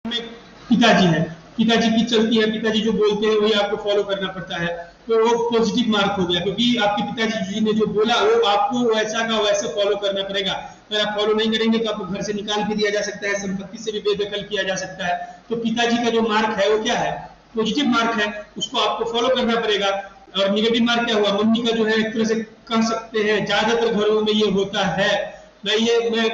में पिताजी है, पिताजी की चलती है, पिताजी जो बोलते हैं वही आपको फॉलो करना पड़ता है, तो वो पॉजिटिव मार्क हो गया, क्योंकि आपके पिताजी जी ने जो बोला वो आपको वैसा का वैसे फॉलो करना पड़ेगा। अगर आप फॉलो नहीं करेंगे तो आपको घर से निकाल भी दिया जा सकता है, संपत्ति से भी बेदखल किया जा सकता है। तो पिताजी का जो मार्क है वो क्या है, पॉजिटिव मार्क है, उसको आपको फॉलो करना पड़ेगा। और निगेटिव मार्क क्या हुआ, मम्मी का जो है एक तरह से कह सकते हैं ज्यादातर घरों में ये होता है। मैं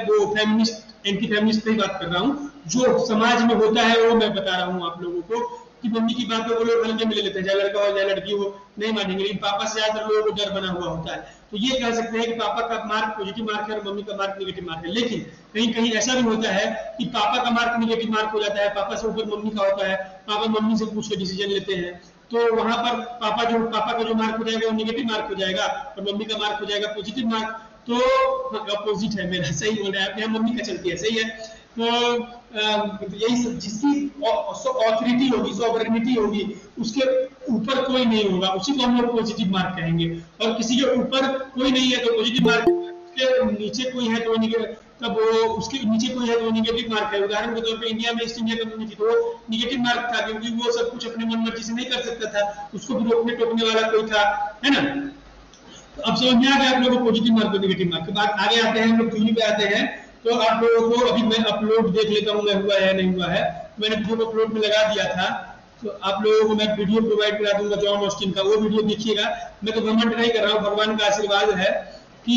वो फेमिनिस्ट एंटी फेमिनिस्ट नहीं बात कर रहा हूँ, जो समाज में होता है वो मैं बता रहा हूँ आप लोगों को, कि मम्मी की बात को वो लोग हल्के में ले लेते हैं, चाहे लड़का हो चाहे लड़की हो नहीं मानेंगे, लेकिन पापा से ज्यादा लोगों को डर बना हुआ होता है। तो ये कह सकते हैं कि पापा का मार्क पॉजिटिव मार्क है और मम्मी का मार्क निगेटिव मार्क है। लेकिन कहीं कहीं ऐसा भी होता है कि पापा का मार्क निगेटिव मार्क हो जाता है, पापा से ऊपर मम्मी का होता है, पापा मम्मी से पूछ के डिसीजन लेते हैं, तो वहां पर पापा का जो मार्क हो जाएगा वो निगेटिव मार्क हो जाएगा और मम्मी का मार्क हो जाएगा पॉजिटिव मार्क। तो अपोजिट है मेरा, सही बोल रहे हैं आप, यहाँ मम्मी का चलती है, सही है। तो यही सब, जिसकी ऑथोरिटी होगी, सॉवरेनिटी होगी, उसके ऊपर कोई नहीं होगा, उसी को हम लोग पॉजिटिव मार्क कहेंगे। और किसी के ऊपर कोई नहीं है तो पॉजिटिव मार्क, उसके नीचे कोई है तो तब वो उसके नीचे कोई है तो निगेटिव मार्क है। उदाहरण के तौर पे इंडिया में ईस्ट इंडिया कंपनी थी तो निगेटिव मार्क था, क्योंकि वो सब कुछ अपने मन मर्जी से नहीं कर सकता था, उसको भी रोकने टोकने वाला कोई था, है ना। तो अब समझ में आ गया आप लोगों को पॉजिटिव मार्क और निगेटिव मार्क के बाद। आगे आते हैं हम लोग दूरी पे आते हैं, तो आप लोगों को अभी मैं अपलोड देख लेता हूँ, मैं हुआ है नहीं हुआ है। मैंने वीडियो अपलोड में लगा दिया था, तो आप लोगों को मैं वीडियो प्रोवाइड करा दूंगा जॉन ऑस्टिन का, वो वीडियो देखिएगा। मैं तो घमंड नहीं कर रहा हूँ, भगवान का आशीर्वाद है कि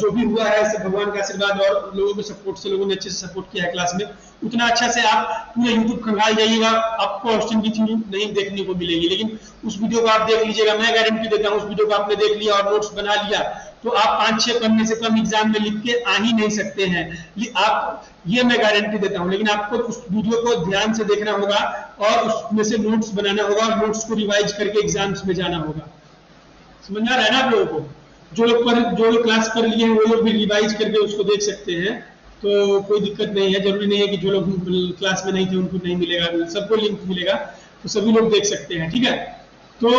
जो भी हुआ है सब भगवान का आशीर्वाद और लोगों के सपोर्ट से, लोगों ने अच्छे से सपोर्ट किया है क्लास में। उतना अच्छा से आप पूरे यूट्यूब खंगाल जाइएगा, आपको ऑस्टिन की थ्योरी नहीं देखने को मिलेगी, लेकिन उस वीडियो को आप देख लीजिएगा, मैं गारंटी देता हूँ। उस वीडियो को आपने देख लिया और नोट्स बना लिया तो आप 5-6 पन्ने से कम एग्जाम में लिख के आ ही नहीं सकते हैं, आप, ये मैं गारंटी देता हूँ। लेकिन आपको उस वीडियो को ध्यान से देखना होगा और उसमें से नोट्स बनाना होगा और नोट्स को रिवाइज करके एग्जाम्स में जाना होगा। समझ में आ रहा है ना आप लोगों को? जो लोग क्लास कर लिए हैं वो लोग भी रिवाइज करके उसको देख सकते हैं, तो कोई दिक्कत नहीं है। जरूरी नहीं है कि जो लोग क्लास में नहीं थे उनको नहीं मिलेगा, सबको लिंक मिलेगा, तो सभी लोग देख सकते हैं, ठीक है। तो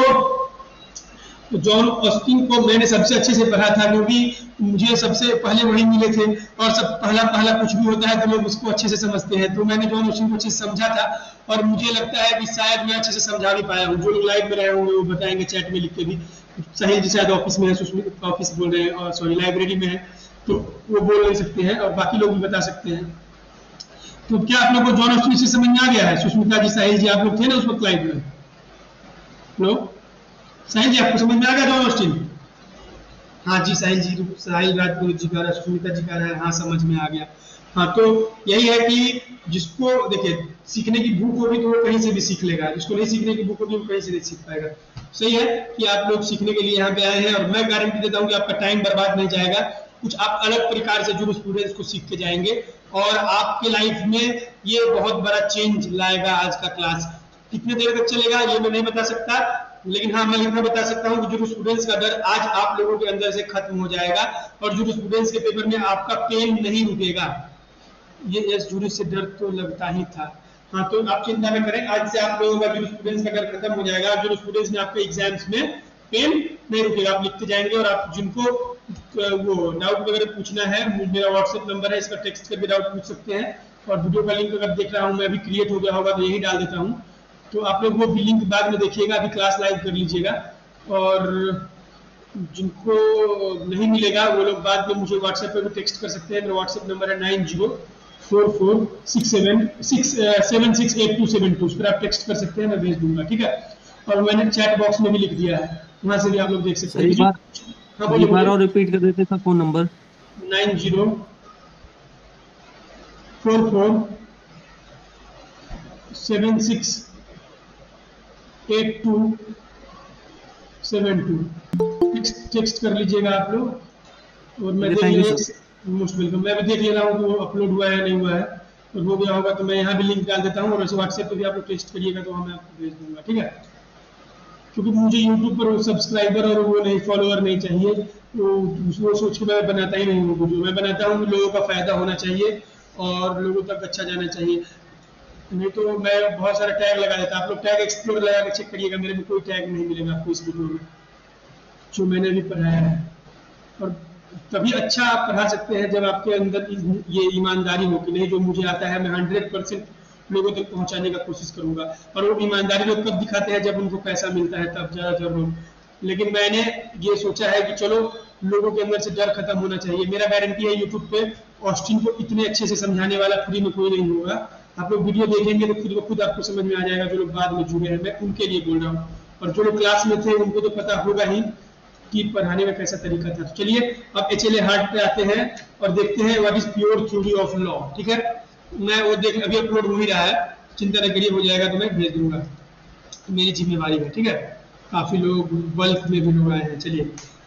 जॉन ऑस्टिन को मैंने सबसे अच्छे से पढ़ा था, क्योंकि मुझे सबसे पहले वही मिले थे और सब पहला कुछ भी होता है तो लोग उसको अच्छे से समझते हैं। तो मैंने जॉन ऑस्टिन को अच्छे से समझा था और मुझे लगता है कि शायद मैं अच्छे से समझा भी पाया हूँ। जो लोग लाइव में रहे होंगे वो बताएंगे चैट में लिख के भी। साहिल जी शायद ऑफिस में है, सुष्मिता ऑफिस बोल रहे हैं, और सॉरी लाइब्रेरी में है, तो वो बोल नहीं सकते हैं और बाकी लोग भी बता सकते हैं। तो क्या आप लोग को जॉन ऑस्टिन से समझ में आ गया है? सुष्मिता जी, साहिल जी, आप लोग थे ना उस वक्त लाइव में? हेलो साहिल जी, आपको समझ में आ गया जॉन ऑस्टिन? हाँ जी साहिल जी, साहिल राजपूत जी का, सुष्मिता जी का है, हाँ समझ में आ गया। हाँ, तो यही है कि जिसको देखिए सीखने की भूख होगी तो वो कहीं से भी सीख लेगा, जिसको नहीं सीखने की भूख होगी वो कहीं से नहीं सीख पाएगा। सही है कि आप लोग सीखने के लिए यहाँ पे आए हैं और मैं गारंटी देता हूँ कि आपका टाइम बर्बाद नहीं जाएगा, कुछ आप अलग प्रकार से जूरिस्प्रूडेंस को सीख के जाएंगे और आपके लाइफ में ये बहुत बड़ा चेंज लाएगा। आज का क्लास कितने देर तक चलेगा ये मैं नहीं बता सकता, लेकिन हाँ मैं इतना बता सकता हूँ कि जूरिस्प्रूडेंस का डर आज आप लोगों के अंदर से खत्म हो जाएगा और जूरिस्प्रूडेंस के पेपर में आपका पेन नहीं रुकेगा। ये जूरिस से डर तो लगता ही था। हाँ, तो आप चिंता न करें, आज से आप लोगों का जूरिस्प्रूडेंस का डर खत्म हो जाएगा। जूरिस्प्रूडेंस में आपके एग्जाम्स में पेन नहीं रुकेगा, आप लिखते जाएंगे। और आप जिनको वो डाउट वगैरह पूछना है, मेरा व्हाट्सएप नंबर है, इसका टेक्स्ट करके डाउट पूछ सकते हैं। और वीडियो का लिंक अगर देख रहा हूँ मैं, अभी क्रिएट हो गया होगा तो यही डाल देता हूँ, तो आप लोग वो भी लिंक बाद में देखिएगा, अभी क्लास लाइव कर लीजिएगा। और जिनको नहीं मिलेगा वो लोग बाद में मुझे व्हाट्सएप पे भी टेक्स्ट कर सकते हैं। मेरा व्हाट्सएप नंबर है 904467676272, उस पर आप टेक्स्ट कर सकते हैं, मैं भेज दूंगा, ठीक है। और मैंने चैट बॉक्स में भी लिख दिया है, वहां से भी आप लोग देख सकते हैं। हाँ, एक बार और रिपीट कर देते हैं फोन नंबर। 9044768272 टेक्स्ट कर लीजिएगा आप लोग। और मैं देख लेना, मोस्ट वेलकम। मैं भी देख ले रहा हूँ कि वो अपलोड हुआ है नहीं हुआ है, और हो गया होगा तो मैं यहाँ भी लिंक डाल देता हूँ। और वैसे व्हाट्सएप पे भी आप लोग टेक्स्ट करिएगा तो मैं आपको भेज दूंगा, ठीक है। क्योंकि मुझे यूट्यूब पर सब्सक्राइबर और वो नहीं, फॉलोअर नहीं चाहिए, तो वो सोच के मैं बनाता ही नहीं हूँ वीडियो। मैं बनाता हूँ लोगों का फायदा होना चाहिए और लोगों तक अच्छा जाना चाहिए, नहीं तो मैं बहुत सारा टैग लगा देता। आप लोग टैग एक्सप्लोर लगा के चेक करिएगा, मेरे में कोई टैग नहीं मिलेगा आपको इस वीडियो में जो मैंने भी पढ़ाया है। और तभी अच्छा आप पढ़ा सकते हैं जब आपके अंदर ये ईमानदारी हो कि नहीं जो मुझे आता है मैं 100% लोगों तक पहुंचाने का कोशिश करूंगा। और वो ईमानदारी लोग कब दिखाते हैं, जब उनको पैसा मिलता है तब ज्यादातर लोग। लेकिन मैंने ये सोचा है कि चलो लोगों के अंदर से डर खत्म होना चाहिए। मेरा गारंटी है यूट्यूब पे ऑस्टिन को इतने अच्छे से समझाने वाला फ्री में कोई नहीं होगा। आप लोग वीडियो देखेंगे तो खुद ब खुद आपको समझ में आ जाएगा। जो लोग बाद में जुड़े हैं, मैं उनके लिए बोल रहा हूँ, और जो लोग क्लास में थे उनको तो पता होगा ही कि पढ़ाने में कैसा तरीका था। चलिए अब HLA हार्ट पे आते हैं और देखते हैं what is pure theory of law. ठीक है, मैं वो देख अभी अपलोड हो ही रहा है, चिंता न करिए, हो जाएगा तो मैं भेज दूंगा, मेरी जिम्मेवारी है। ठीक है, काफी लोग बल्क में भी लोग आए हैं। चलिए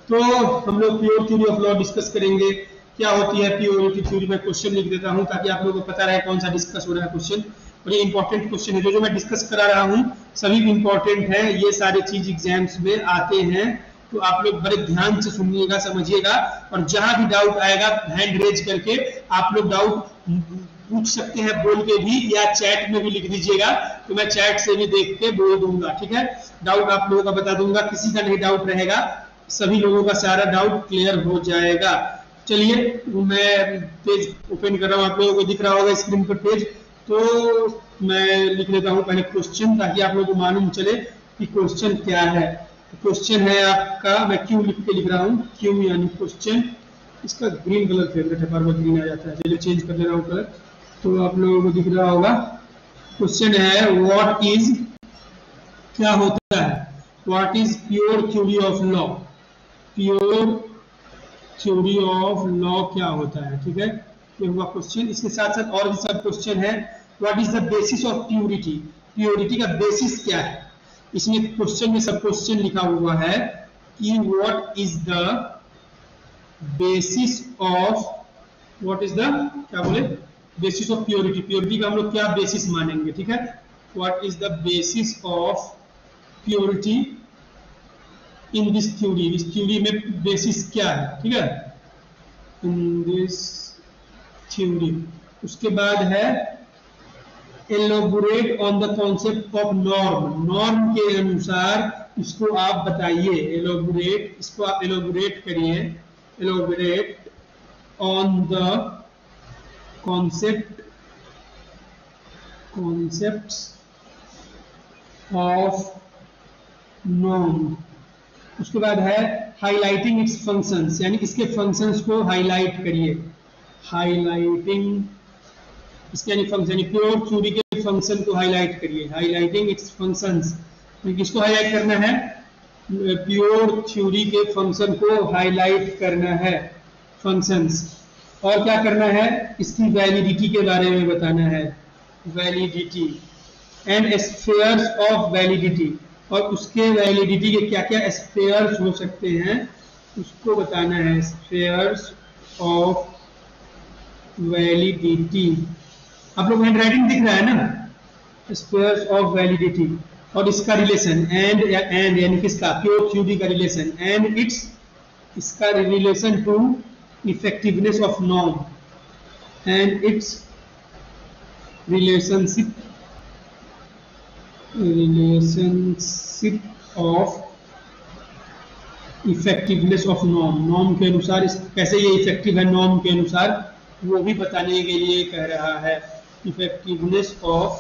तो हम लोग pure theory of law discuss करेंगे। क्या होती है प्योरिटी थ्योरी? मैं क्वेश्चन लिख देता हूँ ताकि आप लोगों को पता रहे कौन सा डिस्कस हो रहा है क्वेश्चन। और ये इंपॉर्टेंट क्वेश्चन है, जो मैं डिस्कस करा रहा हूँ सभी इंपॉर्टेंट है। ये सारे चीज एग्जाम्स में आते हैं, तो आप लोग बड़े ध्यान से सुनिएगा, समझिएगा। और जहां भी डाउट आएगा हैंड रेज करके आप लोग डाउट पूछ सकते हैं, बोल के भी, या चैट में भी लिख दीजिएगा, तो मैं चैट से भी देख के बोल दूंगा। ठीक है, डाउट आप लोगों का बता दूंगा, किसी का नहीं डाउट रहेगा, सभी लोगों का सारा डाउट क्लियर हो जाएगा। चलिए मैं पेज ओपन कर रहा हूँ, आप लोगों को दिख रहा होगा स्क्रीन पर पेज। तो मैं लिख लेता हूँ पहले क्वेश्चन, ताकि आप लोगों को मालूम चले कि क्वेश्चन क्या है। क्वेश्चन है आपका, मैं क्यू लिख के लिख रहा हूँ, क्यू यानी क्वेश्चन। इसका ग्रीन कलर फेवरेट है, बार बार ग्रीन आ जाता है, चलिए चेंज कर दे रहा हूँ कलर, तो आप लोगों को दिख रहा होगा। क्वेश्चन है व्हाट इज, क्या होता है, what is pure theory of law. Pure theory of law क्या होता है? ठीक है, ये हुआ क्वेश्चन। इसके साथ साथ और भी सब क्वेश्चन है। What is the basis of purity, purity का बेसिस क्या है? इसमें क्वेश्चन में सब क्वेश्चन लिखा हुआ है कि what is the basis of, what is the, क्या बोले, बेसिस ऑफ प्योरिटी। प्योरिटी का हम लोग क्या बेसिस मानेंगे? ठीक है, what is the basis of purity in this theory. इस थ्योरी में बेसिस क्या है? ठीक है, इन दिस थ्योरी। उसके बाद है elaborate on the concept of norm. Norm के अनुसार इसको आप बताइए। एलोबोरेट, इसको आप एलोबोरेट करिए। Elaborate on the concepts of norm. उसके बाद है हाईलाइटिंग इट्स फंक्शंस, यानी इसके फंक्शंस को हाईलाइट करिए। हाईलाइटिंग, इसके यानी फंक्शन, यानी प्योर थ्योरी के फंक्शन को हाईलाइट करिए। हाईलाइटिंग इट्स फंक्शंस, किसको हाईलाइट करना है? प्योर थ्योरी के फंक्शन को हाईलाइट करना है, फंक्शंस। और क्या करना है? इसकी वैलिडिटी के बारे में बताना है, validity and spheres of validity, और उसके वैलिडिटी के क्या क्या स्फीयर्स हो सकते हैं उसको बताना है। स्फीयर्स ऑफ वैलिडिटी, आप लोग हैंड राइटिंग दिख रहा है ना? स्फीयर्स ऑफ वैलिडिटी, और इसका रिलेशन एंड यानी किसका? प्योर थ्योरी का रिलेशन, एंड इट्स, इसका relation to effectiveness of norm, and it's relationship of effectiveness of norm. Norm के अनुसार कैसे ये इफेक्टिव है नॉर्म के अनुसार, वो भी बताने के लिए कह रहा है। इफेक्टिवनेस ऑफ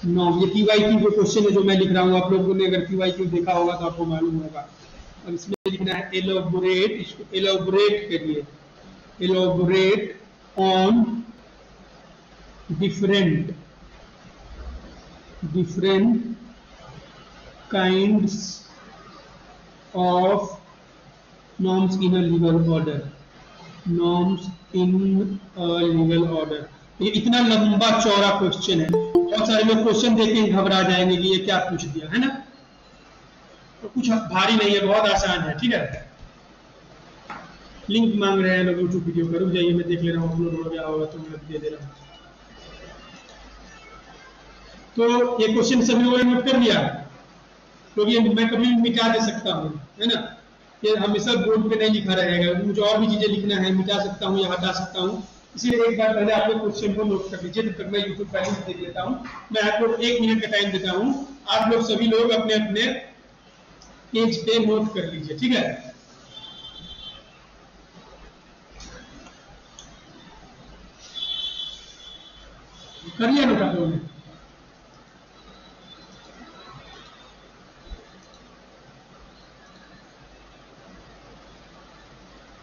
नॉर्म, ये PYQ जो क्वेश्चन है जो मैं लिख रहा हूँ, आप लोगों ने अगर PYQ देखा होगा तो आपको मालूम होगा। और इसमें लिखना है एलोबोरेट, इसको एलोबोरेट करिए। Elaborate on different kinds of norms in a legal order, norms in a legal order। ये इतना लंबा चौड़ा क्वेश्चन है, बहुत सारे लोग क्वेश्चन देख के घबरा जाएंगे कि ये क्या पूछ दिया है ना। तो कुछ भारी नहीं है, बहुत आसान है। ठीक है, लिंक मांग रहे हैं लोग यूट्यूब वीडियो का, रुक जाइए मैं देख ले रहा हूँ, अपलोड हो गया होगा तो मैं दे दे रहा हूँ। तो ये क्वेश्चन सभी लोगों ने नोट कर लिया, क्योंकि मैं कभी मिटा दे सकता हूँ, है ना। ये हमेशा बोर्ड पे नहीं लिखा रहेगा, मुझे और भी चीजें लिखना है, मिटा सकता हूँ या हटा सकता हूँ। इसीलिए एक बार पहले आप लोग क्वेश्चन को नोट कर लीजिए, तब तक मैं यूट्यूब पहले देख लेता हूँ। मैं आपको 1 मिनट का टाइम देता हूँ, आप लोग सभी लोग अपने अपने पेज पे नोट कर लीजिए। ठीक है, कर लिया नोट आप लोगों ने?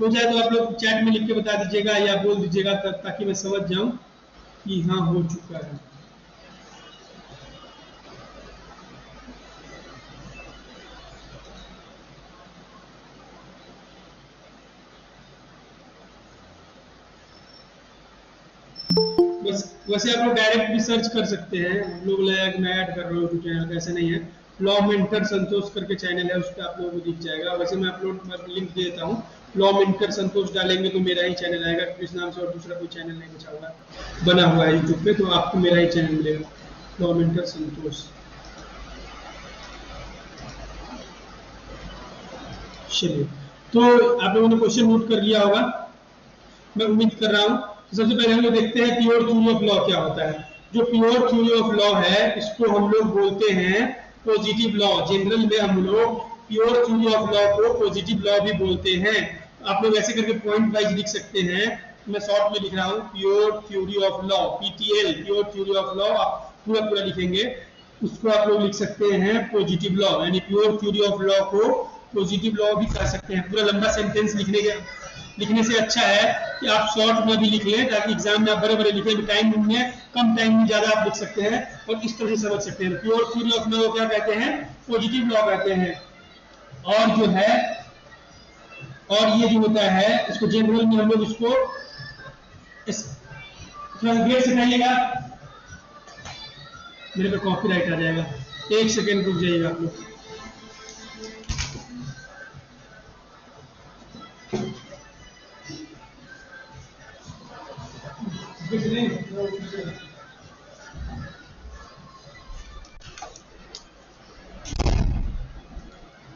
हो जाए तो आप लोग चैट में लिख के बता दीजिएगा या बोल दीजिएगा ताकि मैं समझ जाऊं कि हाँ हो चुका है। वैसे आप लोग डायरेक्ट भी सर्च कर सकते हैं, हम लोग मैं ऐड कर रहा हूँ चैनल, ऐसे नहीं है। लॉ मेंटर संतोष करके चैनल है, उस पर आप लोगों को दिख जाएगा। वैसे मैं अपलोड लिंक दे देता हूँ, लॉ मेंटर संतोष डालेंगे तो मेरा ही चैनल आएगा, इस नाम से और दूसरा कोई चैनल नहीं बचा हुआ बना हुआ है यूट्यूब पे, तो आपको मेरा ही चैनल मिलेगा, लॉ मेंटर संतोष। चलिए, तो आप लोगों ने क्वेश्चन नोट कर लिया होगा, मैं उम्मीद कर रहा हूँ। सबसे पहले हम लोग देखते हैं प्योर थ्योरी ऑफ लॉ क्या होता है। जो प्योर थ्योरी ऑफ लॉ है इसको हम लोग बोलते हैं पॉजिटिव लॉ। जनरल में हम लोग प्योर थ्योरी ऑफ लॉ को पॉजिटिव लॉ भी बोलते हैं। आप लोग ऐसे करके पॉइंट वाइज लिख सकते हैं, मैं शॉर्ट में लिख रहा हूँ pure theory of law, PTL, pure theory of law आप पूरा पूरा लिखेंगे, उसको आप लोग लिख सकते हैं पॉजिटिव लॉ, यानी प्योर थ्योरी ऑफ लॉ को पॉजिटिव लॉ भी कह सकते हैं। पूरा लंबा सेंटेंस लिखने से अच्छा है कि आप शॉर्ट में भी लिख लें, ताकि एग्जाम में आप बड़े बड़े लिखें, टाइम में कम टाइम में ज्यादा आप लिख सकते हैं और इस तरह से समझ सकते हैं। प्योर थ्योरी ऑफ लॉ क्या कहते हैं? पॉजिटिव लॉ कहते हैं। और जो है, और ये जो होता है इसको जनरल में हम लोग इसको गेट से कहिएगा, मेरे पे कॉपीराइट आ जाएगा, एक सेकेंड रुक जाइएगा आप लोग।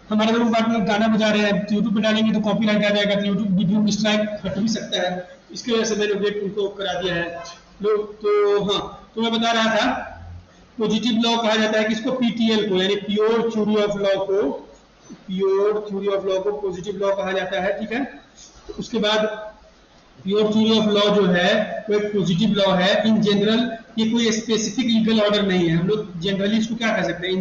हमारे लोग गाना बजा रहे हैं, यूट्यूब पे डालेंगे तो कॉपीराइट आ जाएगा, तो यूट्यूब वीडियो स्ट्राइक हट भी सकता है, इसकी वजह से मैंने अपडेट उनको करा दिया है लोग। तो हाँ, तो मैं बता रहा था पॉजिटिव लॉ कहा जाता है किसको? PTL को, यानी प्योर थ्योरी ऑफ लॉ को, प्योर थ्योरी ऑफ लॉ को पॉजिटिव लॉ कहा जाता है, ठीक है। तो उसके बाद प्योर थ्योरी ऑफ लॉ जो है वो एक पॉजिटिव लॉ है। इन जनरल ये कोई स्पेसिफिक लीगल ऑर्डर नहीं है, हम लोग जनरली इसको क्या कह सकते हैं?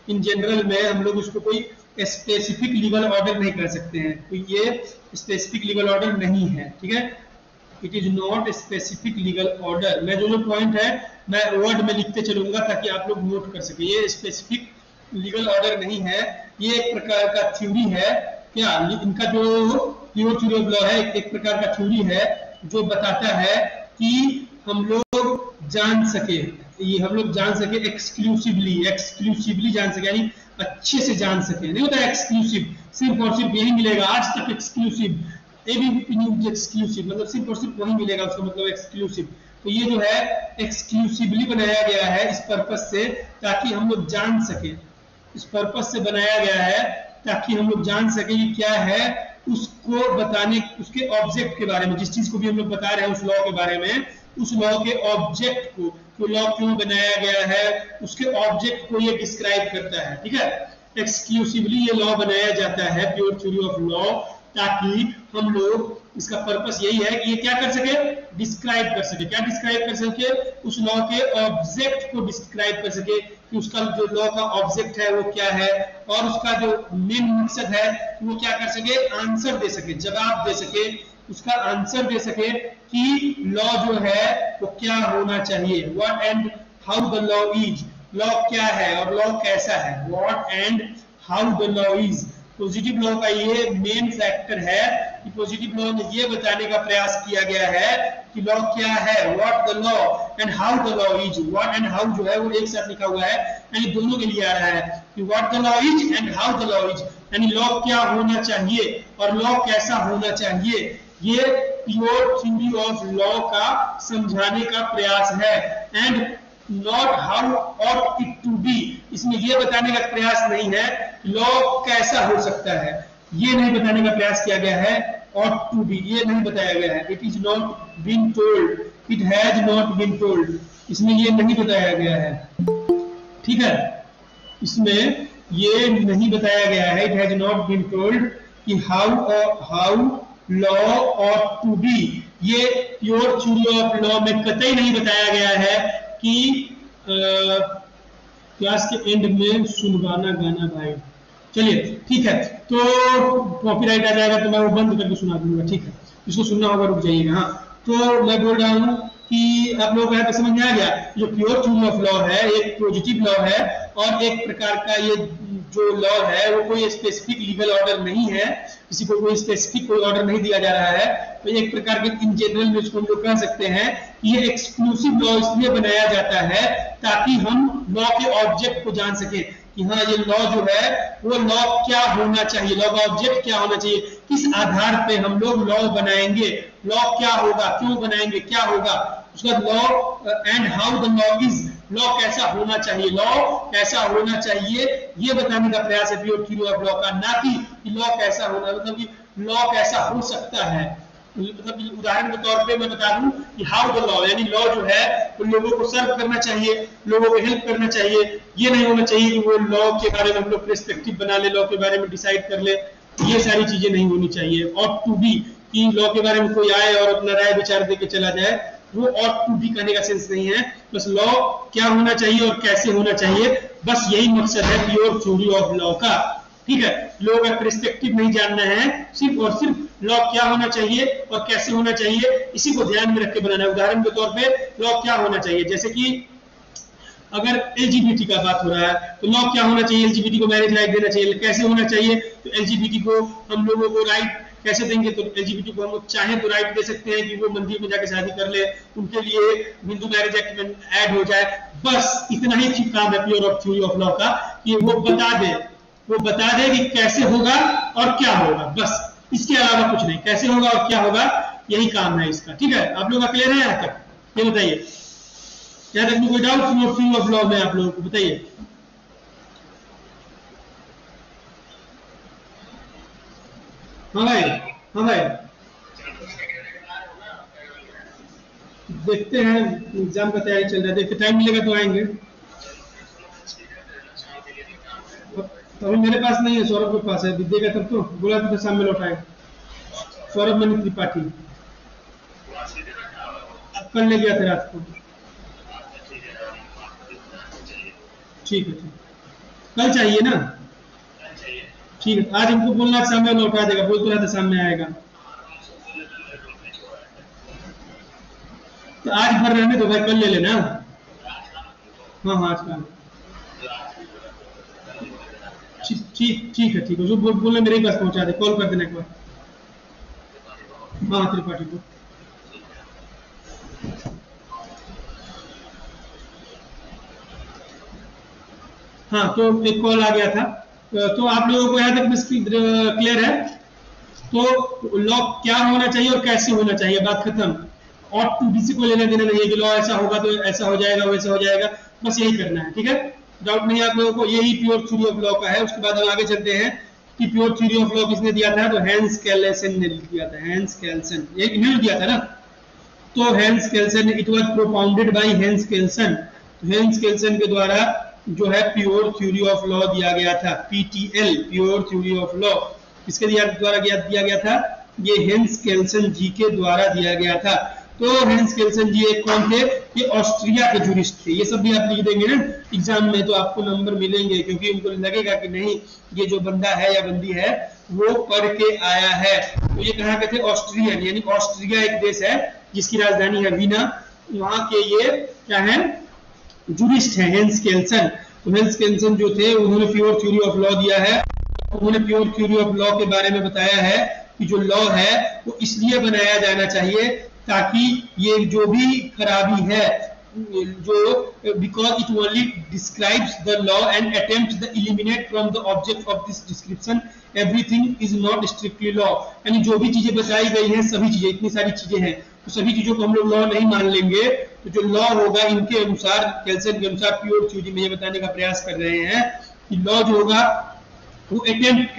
इन जनरल में हम लोग उसको कोई स्पेसिफिक लीगल ऑर्डर नहीं कर सकते हैं, तो ये स्पेसिफिक लीगल ऑर्डर नहीं है, ठीक है। It is not specific legal order. मैं जो पॉइंट है मैं वर्ड में लिखते चलूंगा ताकि आप लोग नोट कर सके। ये स्पेसिफिक लीगल ऑर्डर नहीं है, ये एक प्रकार का थ्योरी है। क्या इनका जो प्योर थ्योरी ऑफ लॉ है एक प्रकार का थ्योरी है जो बताता है कि हम लोग जान सके, ये हम लोग जान सके एक्सक्लूसिवली जान सके, यानी अच्छे से जान सके। नहीं होता एक्सक्लूसिव, सिर्फ और सिर्फ यही मिलेगा आज तक एक्सक्लूसिव, एक्सक्लूसिव मतलब सिर्फ और सिर्फ वही मिलेगा, उसका मतलब एक्सक्लूसिव। तो ये जो है एक्सक्लूसिवली बनाया गया है इस पर्पस से ताकि हम लोग जान सके, इस पर्पस से बनाया गया है ताकि हम लोग जान सके कि क्या है, उसको बताने, उसके ऑब्जेक्ट के बारे में, जिस चीज को भी हम लोग बता रहे हैं उस लॉ के बारे में, उस लॉ के ऑब्जेक्ट को, तो लॉ क्यों बनाया गया है उसके ऑब्जेक्ट को ये डिस्क्राइब करता है, ठीक है। एक्सक्लूसिवली ये लॉ बनाया जाता है प्योर थ्योरी ऑफ लॉ, ताकि हम लोग, इसका पर्पस यही है कि ये क्या कर सके? डिस्क्राइब कर सके। क्या डिस्क्राइब कर सके? उस लॉ के ऑब्जेक्ट को डिस्क्राइब कर सके कि उसका जो लॉ का ऑब्जेक्ट है वो क्या है, और उसका जो मेन मकसद है वो क्या कर सके? आंसर दे सके, जवाब दे सके, उसका आंसर दे सके कि लॉ जो है वो क्या होना चाहिए। What and how the law is, law क्या है और लॉ कैसा है। What and how the law is, positive law का ये मेन फैक्टर है कि पॉजिटिव लॉ में ये बताने का प्रयास किया गया है कि लॉ क्या है, what the law and how the law is. What and how जो है वो एक साथ लिखा हुआ है, यानी दोनों के लिए आ रहा है कि what the law is and how the law is, यानी लॉ क्या होना चाहिए और लॉ कैसा होना चाहिए। ये प्योर थ्योरी ऑफ लॉ का समझाने का प्रयास है। And not how ought it to be, इसमें यह बताने का प्रयास नहीं है लॉ कैसा हो सकता है, ये नहीं बताने का प्रयास किया गया है। ऑट टू बी ये नहीं बताया गया है, it is not been told, it has not been told, इसमें ये नहीं बताया गया है, ठीक है। इसमें ये नहीं बताया गया है, it has not been told कि how law ought to be. ये प्योर थ्योरी ऑफ लॉ में कतई नहीं बताया गया है कि क्लास के एंड में सुनवाना गाना भाई। चलिए ठीक है, तो कॉपीराइट आ जाएगा तो मैं वो बंद करके सुना दूंगा, ठीक है, इसको सुनना होगा, रुक जाइएगा। हाँ, तो मैं बोल रहा हूँ कि आप लोगों को यहाँ पे समझ में आ गया, जो प्योर थ्योरी ऑफ लॉ है एक पॉजिटिव लॉ है, और एक प्रकार का ये जो लॉ है वो कोई स्पेसिफिक लीगल ऑर्डर नहीं है, किसी को कोई स्पेसिफिक कोई ऑर्डर नहीं दिया जा रहा है, तो एक प्रकार के इन जनरल में इसको हम लोग कह सकते हैं कि ये एक्सक्लूसिव लॉ इसलिए बनाया जाता है ताकि हम लॉ के ऑब्जेक्ट को जान सके कि हाँ ये लॉ जो है वो लॉ क्या होना चाहिए, लॉ का ऑब्जेक्ट क्या होना चाहिए, किस आधार पे हम लोग लॉ बनाएंगे, लॉ क्या होगा, क्यों बनाएंगे, क्या होगा, उसका law and how the law is, law कैसा होना चाहिए, लॉ कैसा होना चाहिए, ये बताने का प्रयास है प्योर थ्योरी ऑफ लॉ का, ना कि लॉ कैसा होना, मतलब कि लॉ कैसा हो सकता है। मतलब उदाहरण के तौर पे मैं बता दूं कि हाउ द लॉ, यानी लॉ जो है वो लोगों को सर्व करना चाहिए, लोगों को हेल्प करना चाहिए, ये नहीं होना चाहिए कि वो लॉ के बारे में हम लोग पर्सपेक्टिव बना ले, लॉ के बारे में डिसाइड कर ले, ये सारी चीजें नहीं होनी चाहिए। ऑट टू बी कि लॉ के बारे में कोई आए और अपना राय विचार दे के चला जाए, वो ऑट टू बी कहने का सेंस नहीं है, बस लॉ क्या होना चाहिए और कैसे होना चाहिए, बस यही मकसद है प्योर थ्योरी ऑफ लॉ का, ठीक है। लोगों का पर्सपेक्टिव नहीं जानना है, सिर्फ और सिर्फ लॉ क्या होना चाहिए और कैसे होना चाहिए, इसी को ध्यान में रख के बनाना है। उदाहरण के तौर पे लॉ क्या होना चाहिए, जैसे कि अगर एलजीबीटी का बात हो रहा है तो लॉ क्या होना चाहिए, एलजीबीटी को मैरिज राइट देना चाहिए, कैसे होना चाहिए, तो एलजीबीटी को हम लोगों को राइट कैसे देंगे, तो एलजीबीटी को हम लोग चाहें तो राइट दे सकते हैं कि वो मंदिर में जाकर शादी कर ले, उनके लिए हिंदू मैरिज एक्ट में ऐड हो जाए, बस इतना ही काम है pure of theory of law का, कि वो बता दे कि कैसे होगा और क्या होगा, बस इसके अलावा कुछ नहीं, कैसे होगा और क्या होगा यही काम है इसका, ठीक है। आप लोग क्लियर है यहाँ तक, ये बताइए, यहाँ तक कोई डाउट थ्योरी ऑफ लॉ में आप लोगों को बताइए। हाँ भाई, हाँ भाई, देखते हैं, एग्जाम का तैयारी चल रहा है, देखते टाइम मिलेगा तो आएंगे। तो अभी मेरे पास नहीं है, सौरभ के पास है, देगा तब तो, बोला था शाम में लौटाए, सौरभ मनी त्रिपाठी कल ले गया था रात को, ठीक है, कल चाहिए ना, ठीक है, आज इनको बोलना सामने लौटा देगा, बोल तो रहा था सामने आएगा, तो आज भर रहने दो भाई, कल ले लेना। हाँ हाँ आज का, ठीक है, जो बोलना मेरे पास पहुंचा दे, कॉल कर देना एक बार, हाँ त्रिपाठी को। हाँ तो एक कॉल आ गया था, तो आप लोगों को यहाँ तक क्लियर है, तो लॉ क्या होना चाहिए और कैसे होना चाहिए, बात खत्म। ऑट टू बी से कोई लेना देना नहीं है कि लॉ ऐसा होगा तो ऐसा हो जाएगा वैसा हो जाएगा, बस यही करना है, ठीक है, डाउट नहीं आप लोगों को, यही प्योर थ्योरी ऑफ लॉ का है। उसके बाद हम आगे चलते हैं कि प्योर थ्योरी ऑफ लॉ किसने दिया था, तो हैंस कैल्सन ने दिया था, हैंस कैल्सन, एक इन्होंने दिया था ना, तो Hans Kelsen, it was propounded by Hans Kelsen, तो हैंस कैल्सन के द्वारा जो है प्योर थ्योरी ऑफ लॉ दिया गया था, PTL pure theory of law किसके द्वारा दिया गया था, ये हैंस कैल्सन जी के द्वारा दिया गया था। तो हैंस कैल्सन जी एक कौन थे, ये ऑस्ट्रिया के जूरिस्ट थे, ये सब भी आप लिख देंगे ना एग्जाम में तो आपको नंबर मिलेंगे, क्योंकि उनको लगेगा कि नहीं ये जो बंदा है या बंदी है वो पढ़ के आया है। तो ये कहाँ के थे, ऑस्ट्रियन, यानी ऑस्ट्रिया एक देश है जिसकी राजधानी है वीना, वहां के ये क्या है, जूरिस्ट है हैंस कैल्सन। तो हैंस कैल्सन जो थे उन्होंने प्योर थ्योरी ऑफ लॉ दिया है, उन्होंने प्योर थ्योरी ऑफ लॉ के बारे में बताया है कि जो लॉ है वो इसलिए बनाया जाना चाहिए ताकि ये जो भी खराबी है, जो because it only describes the law and attempts to eliminate from the object of this description everything is not strictly law, यानी जो भी चीजें बताई गई हैं, सभी चीजें, इतनी सारी चीजें हैं, तो सभी चीजों को हम लोग लॉ नहीं मान लेंगे, तो जो लॉ होगा इनके अनुसार, कैल्सन के अनुसार प्योर थ्योरी में ये बताने का प्रयास कर रहे हैं कि लॉ जो होगा वो अटेम्प्ट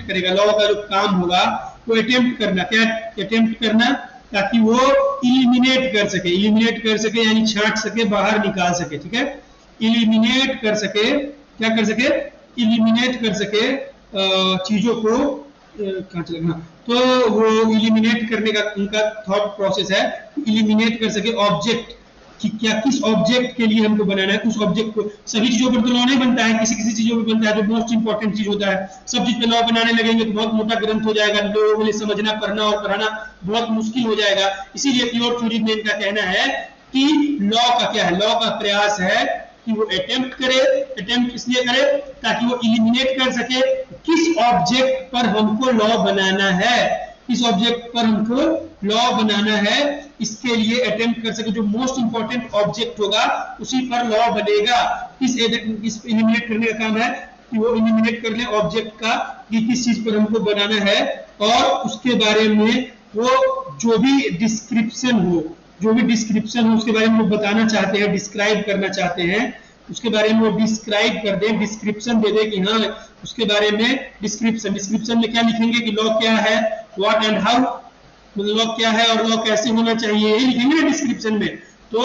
करेगा, लॉ का जो काम होगा वो अटेम्प्ट करना, क्या अटेम्प्ट करना, ताकि वो इलिमिनेट कर सके यानी छांट सके, बाहर निकाल सके, ठीक है, इलिमिनेट कर सके, क्या कर सके, इलिमिनेट कर सके चीजों को, कहाँ चला गया, तो वो इलिमिनेट करने का उनका थॉट प्रोसेस है, इलिमिनेट कर सके ऑब्जेक्ट, कि क्या किस ऑब्जेक्ट के लिए हमको बनाना है, उस ऑब्जेक्ट को। सभी चीजों पर तो लॉ नहीं बनता है, किसी किसी चीजों पर बनता है, जो मोस्ट इंपॉर्टेंट चीज होता है। सब चीज पे लॉ बनाने लगेंगे तो बहुत मोटा ग्रंथ हो जाएगा, लोगों के लिए समझना, पढ़ना और पढ़ाना बहुत मुश्किल हो जाएगा। इसीलिए प्योर थ्योरी में इनका कहना है कि लॉ का क्या है, लॉ का प्रयास है कि वो अटेम्प्ट करे। अटेम्प्ट इसलिए करे ताकि वो इलिमिनेट कर सके किस ऑब्जेक्ट पर हमको लॉ बनाना है, किस ऑब्जेक्ट पर हमको लॉ बनाना है, इसके लिए अटेम्प्ट कर सके। जो मोस्ट इंपॉर्टेंट ऑब्जेक्ट होगा उसी पर लॉ बनेगा। इस इलिमिनेट करने का काम है कि वो इलिमिनेट कर ले ऑब्जेक्ट का कि किस चीज पर हमको बनाना है, और उसके बारे में वो जो भी डिस्क्रिप्शन हो, जो भी डिस्क्रिप्शन हो उसके बारे में वो बताना चाहते हैं, डिस्क्राइब करना चाहते हैं, उसके बारे में वो डिस्क्राइब कर दें, डिस्क्रिप्शन दे दे कि हाँ उसके बारे में डिस्क्रिप्शन। डिस्क्रिप्शन में क्या लिखेंगे कि लॉ क्या है, व्हाट एंड हाउ, मतलब लॉ क्या है और लॉ कैसे होना चाहिए, ये लिखेंगे ना डिस्क्रिप्शन में। तो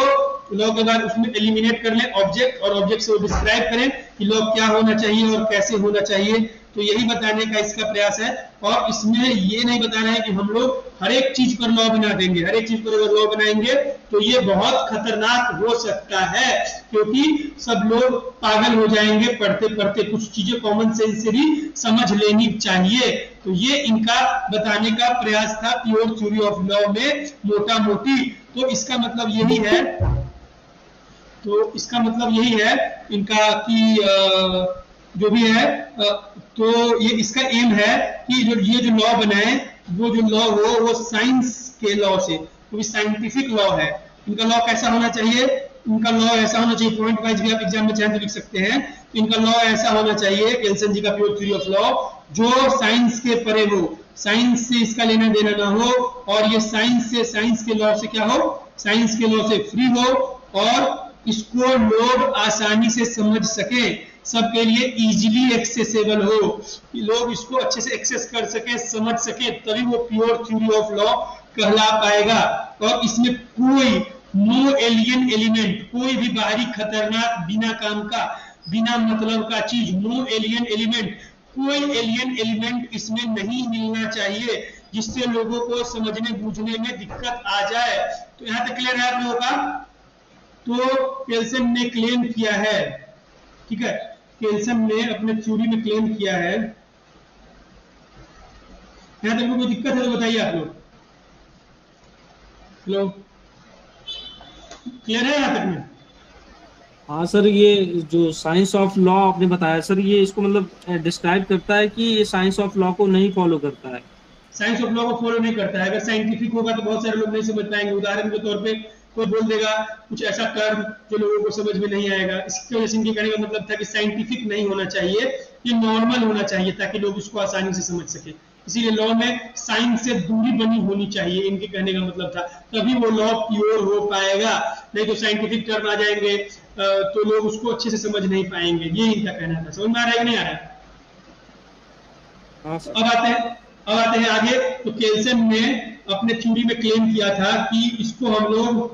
लॉ के बाद उसमें एलिमिनेट कर लें ऑब्जेक्ट, और ऑब्जेक्ट से वो डिस्क्राइब करें कि लॉ क्या होना चाहिए और कैसे होना चाहिए। तो यही बताने का इसका प्रयास है। और इसमें ये नहीं बताना है कि हम लोग हर एक चीज पर लॉ बना देंगे। हर एक चीज पर अगर लॉ बनाएंगे तो ये बहुत खतरनाक हो सकता है, क्योंकि सब लोग पागल हो जाएंगे पढ़ते पढ़ते। कुछ चीजें कॉमन सेंस से भी समझ लेनी चाहिए। तो ये इनका बताने का प्रयास था प्योर थ्योरी ऑफ लॉ में, मोटा मोटी। तो इसका मतलब यही है, तो इसका मतलब यही है इनका कि जो भी है, तो ये इसका एम है कि ये जो लॉ बनाए, वो जो लॉ हो वो साइंस के लॉ से, तो साइंटिफिक लॉ है। इनका लॉ कैसा होना चाहिए, इनका लॉ ऐसा होना चाहिए, पॉइंट वाइज भी आप एग्जाम में चाहें तो लिख सकते हैं। तो इनका लॉ ऐसा होना चाहिए, केल्सन जी का प्योर थ्योरी ऑफ लॉ, जो साइंस के परे हो, साइंस से इसका लेना देना ना हो, और ये साइंस से, साइंस के लॉ से क्या हो, साइंस के लॉ से फ्री हो, और इसको लोग आसानी से समझ सके, सबके लिए इजीली एक्सेसिबल हो, कि लोग इसको अच्छे से एक्सेस कर सके, समझ सके, तभी वो प्योर थ्योरी ऑफ लॉ कहला पाएगा। और इसमें कोई नो एलियन एलिमेंट, कोई भी बाहरी खतरनाक बिना काम का, बिना मतलब का चीज, नो एलियन एलिमेंट, कोई एलियन एलिमेंट इसमें नहीं मिलना चाहिए जिससे लोगों को समझने बूझने में दिक्कत आ जाए। तो यहां तक क्लियर है आप लोगों का? तो केल्सन ने क्लेम किया है, ठीक है, केल्सन ने अपने थ्योरी में क्लेम किया है। यहां तक कोई दिक्कत है तो बताइए आप लोग। हेलो, क्लियर है यहां तक में? हाँ सर, ये जो साइंस ऑफ लॉ आपने बताया सर, ये इसको मतलब डिस्क्राइब करता है कि ये साइंस ऑफ लॉ को नहीं फॉलो करता है, साइंस ऑफ लॉ को फॉलो नहीं करता है। अगर साइंटिफिक होगा तो बहुत सारे लोग नहीं समझ पाएंगे। उदाहरण के तौर पे कोई बोल देगा कुछ ऐसा टर्म जो लोगों को समझ में नहीं आएगा। इसके वजह से इनके कहने का मतलब था कि साइंटिफिक नहीं होना चाहिए, ये नॉर्मल होना चाहिए ताकि लोग इसको आसानी से समझ सके। इसीलिए लॉ में साइंस से दूरी बनी होनी चाहिए, इनके कहने का मतलब था, तभी वो लॉ प्योर हो पाएगा। नहीं तो साइंटिफिक टर्म आ जाएंगे तो लोग उसको अच्छे से समझ नहीं पाएंगे। ये इनका कहना था। समझ में आ रहा है कि नहीं आ रहा है? अब आते हैं आगे। तो केल्सन ने अपने थ्योरी में क्लेम किया था कि इसको हम लोग,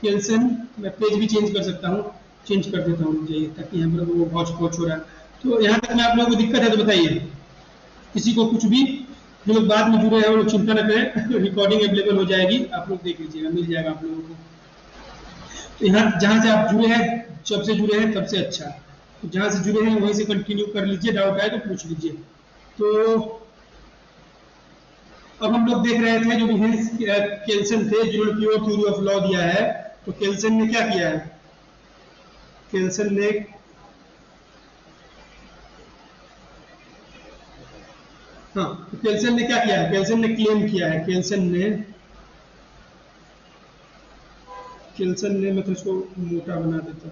केल्सन, मैं पेज भी चेंज कर सकता हूँ, चेंज कर देता हूँ ताकि यहाँ पर वो हौच पौच हो रहा है। तो यहाँ तक में आप लोगों को दिक्कत है तो बताइए, किसी को कुछ भी। जो लोग बाद में जुड़े हैं वो लोग चिंता न करें, रिकॉर्डिंग अवेलेबल हो जाएगी, आप लोग देख लीजिएगा, मिल जाएगा आप लोगों को। तो यहाँ जहाँ से आप जुड़े हैं, जब से जुड़े हैं तब से अच्छा, तो जहाँ से जुड़े हैं वहीं से कंटिन्यू कर लीजिए, डाउट आए तो पूछ लीजिए। तो अब हम लोग देख रहे थे जो विल्हेम केल्सन थे जिन्होंने प्योर थ्योरी ऑफ लॉ दिया है। तो केल्सन ने क्या किया है, केल्सन ने तो केल्सन ने क्या किया है, केल्सन ने क्लेम किया है, केल्सन ने मतलब इसको मोटा बना देता।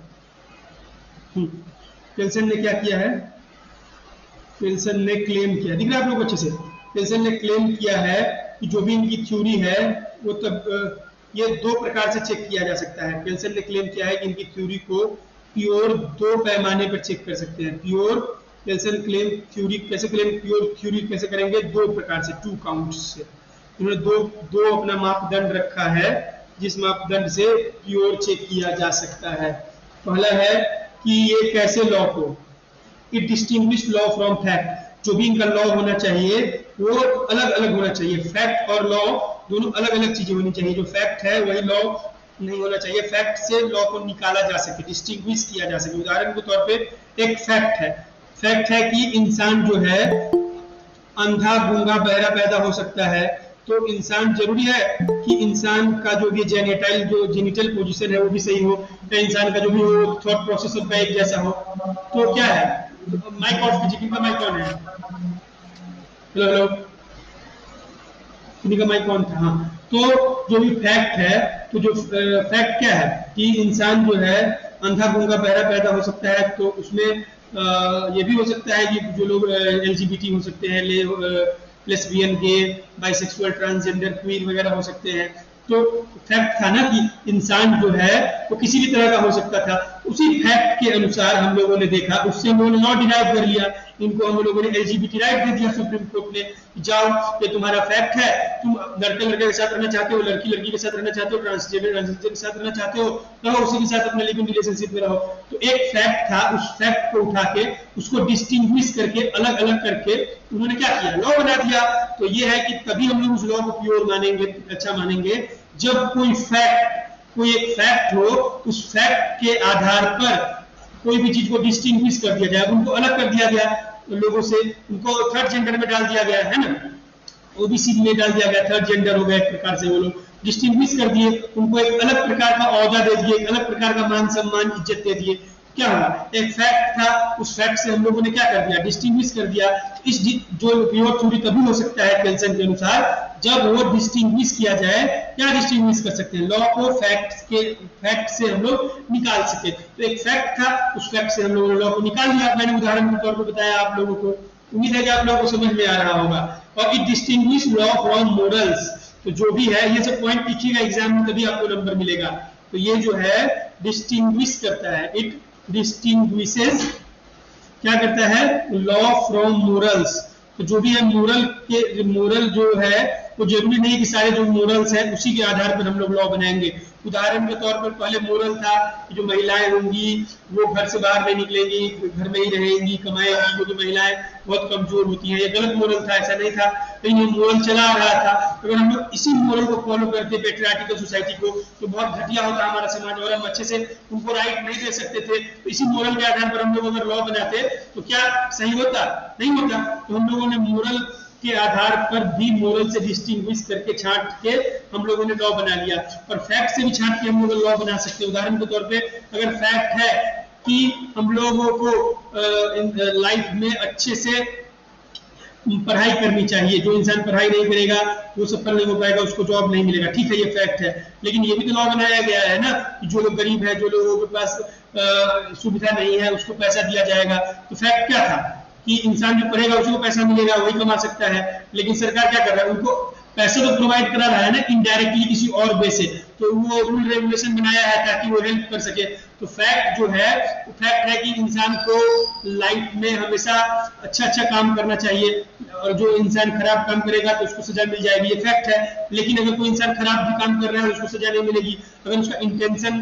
केल्सन ने क्या किया है, केल्सन ने क्लेम किया, दिख रहा है आप लोगों को अच्छे से? केल्सन ने क्लेम किया है कि जो भी इनकी थ्योरी है वो तब ये दो प्रकार से चेक किया जा सकता है। केल्सन ने क्लेम किया है कि इनकी थ्योरी को प्योर दो पैमाने पर चेक कर सकते हैं। प्योर केल्सन क्लेम थ्योरी कैसे, क्लेम प्योर थ्योरी कैसे करेंगे? दो प्रकार से, 2 काउंट्स से। इन्होंने दो अपना मापदंड रखा है जिस मापदंड से प्योर चेक किया जा सकता है। पहला है कि ये कैसे लॉ को, it distinguish law from fact, जो भी इनका लॉ होना चाहिए वो अलग अलग होना चाहिए। फैक्ट और लॉ दोनों अलग अलग चीजें होनी चाहिए। जो फैक्ट है वही लॉ नहीं होना चाहिए। फैक्ट से लॉ को निकाला जा सके, डिस्टिंग्विश किया जा सके। उदाहरण के तौर पे एक फैक्ट है कि इंसान जो है अंधा गूंगा बहरा पैदा हो सकता है। तो इंसान जरूरी है कि इंसान का जो भी जेनेटाइल जो जेनिटल पोजीशन है वो भी सही हो, या इंसान का जो भी हो थॉट प्रोसेस सबका एक जैसा हो। तो क्या है, माइक ऑफ कीजिए, किनका माइक ऑन है? हेलो हेलो, किन्हीं का माइक ऑन था? हाँ, तो जो भी फैक्ट है, तो जो फैक्ट क्या है कि इंसान जो है अंधा गूंगा बहरा पैदा हो सकता है। तो उसमें ये भी हो सकता है कि जो लोग LGBT हो सकते हैं, लेस्बियन, गे, बाइसेक्सुअल, ट्रांसजेंडर, क्वीर वगैरह हो सकते हैं। तो फैक्ट था ना कि इंसान जो है वो किसी भी तरह का हो सकता था। उसी फैक्ट के अनुसार हम लोगों ने देखा, उससे हम लोगों ने लॉ डिराइव कर लिया। इनको हम लोगों ने LGBT राइट दे दिया सुप्रीम कोर्ट ने, जाओ ये तुम्हारा फैक्ट है, तुम लड़के के साथ रहना चाहते हो, लड़की के साथ रहना चाहते हो, ट्रांसजेंडर के साथ रहना चाहते हो, रहो उसी के साथ अपने लिविंग रिलेशनशिप में रहो। तो एक फैक्ट था, उस फैक्ट को उठा के उसको डिस्टिंग्विश करके अलग अलग करके उन्होंने क्या किया, लॉ बना दिया। तो ये है कि तभी हम लोग उस लॉ को प्योर मानेंगे, अच्छा मानेंगे, जब कोई एक फैक्ट हो, उस फैक्ट के आधार पर कोई भी चीज को डिस्टिंग्विश कर दिया जाए, उनको अलग कर दिया गया लोगों से, उनको थर्ड जेंडर में डाल दिया गया है ना, ओबीसी में डाल दिया गया, थर्ड जेंडर हो गया एक प्रकार से। वो लोग डिस्टिंग्विश कर दिए, उनको एक अलग प्रकार का औहदा दे दिए, एक अलग प्रकार का मान सम्मान इज्जत दे दिए। क्या हुआ, एक फैक्ट था, उस फैक्ट से हम लोगों ने क्या कर दिया, डिस्टिंग्विश कर दिया। इस जो प्योर थ्योरी तभी हो सकता है केल्सन के अनुसार, जब वो डिस्टिंग्विश किया जाए। क्या डिस्टिंग्विश कर सकते हैं, लॉ को फैक्ट से हम लोग निकाल सके। तो एक फैक्ट था, उस फैक्ट से हम लोगों ने लॉ को निकाल दिया। मैंने उदाहरण के तौर पर बताया आप लोगों को, उम्मीद है कि आप लोगों को समझ में आ रहा होगा। और it distinguish law from morals. तो जो भी है ये सब पॉइंट लिखिएगा एग्जाम में, तभी आपको नंबर मिलेगा। तो ये जो है डिस्टिंग्विश करता है, इट डिस्टिंग्विशेस, क्या करता है, लॉ फ्रॉम मोरल्स। तो जो भी है मोरल जो है वो जरूरी नहीं कि सारे जो मोरल्स है उसी के आधार पर हम लोग लॉ बनाएंगे। उदाहरण के तौर पर पहले मोरल था कि जो महिलाएं होंगी वो घर से बाहर नहीं निकलेंगी, घर में ही रहेंगी, कमाएंगी, क्योंकि महिलाएं बहुत कमजोर होती हैं। ये गलत मोरल था, ऐसा नहीं था, लेकिन ये मोरल चला आ रहा था। अगर हम लोग इसी मोरल को फॉलो करते पेट्रियार्टिकल सोसाइटी को, तो बहुत घटिया होता हमारा समाज, और हम अच्छे से उनको राइट नहीं दे सकते थे। तो इसी मोरल के आधार पर हम लोग अगर लॉ बनाते तो क्या सही होता, नहीं होता। तो हम लोगों ने मोरल के आधार पर भी मोरल से डिस्टिंग्विश करके छांट के हम लोगों ने लॉ बना लिया। और फैक्ट से भी छांट के हम लोग लॉ बना सकते हैं। उदाहरण के तौर पे अगर फैक्ट है कि हम लोगों को लाइफ में अच्छे से पढ़ाई करनी चाहिए, जो इंसान पढ़ाई नहीं करेगा वो सफल नहीं हो पाएगा, उसको जॉब नहीं मिलेगा, ठीक है ये फैक्ट है। लेकिन ये भी तो लॉ बनाया गया है ना कि जो लोग गरीब है, जो लोगों के पास सुविधा नहीं है, उसको पैसा दिया जाएगा। तो फैक्ट क्या था कि इंसान जो पढ़ेगा उसी को पैसा मिलेगा, वही कमा सकता है। लेकिन सरकार क्या कर रहा है, उनको पैसे तो प्रोवाइड करा रहा है ना इनडायरेक्टली किसी और वे से। तो वो रूल रेगुलेशन बनाया है ताकि वो हेल्प कर सके। तो फैक्ट जो है वो फैक्ट है कि इंसान को लाइफ में हमेशा अच्छा काम करना चाहिए, और जो इंसान खराब काम करेगा तो उसको सजा मिल जाएगी, ये फैक्ट है। लेकिन अगर कोई इंसान खराब भी काम कर रहा है उसको सजा नहीं मिलेगी अगर उसका इंटेंशन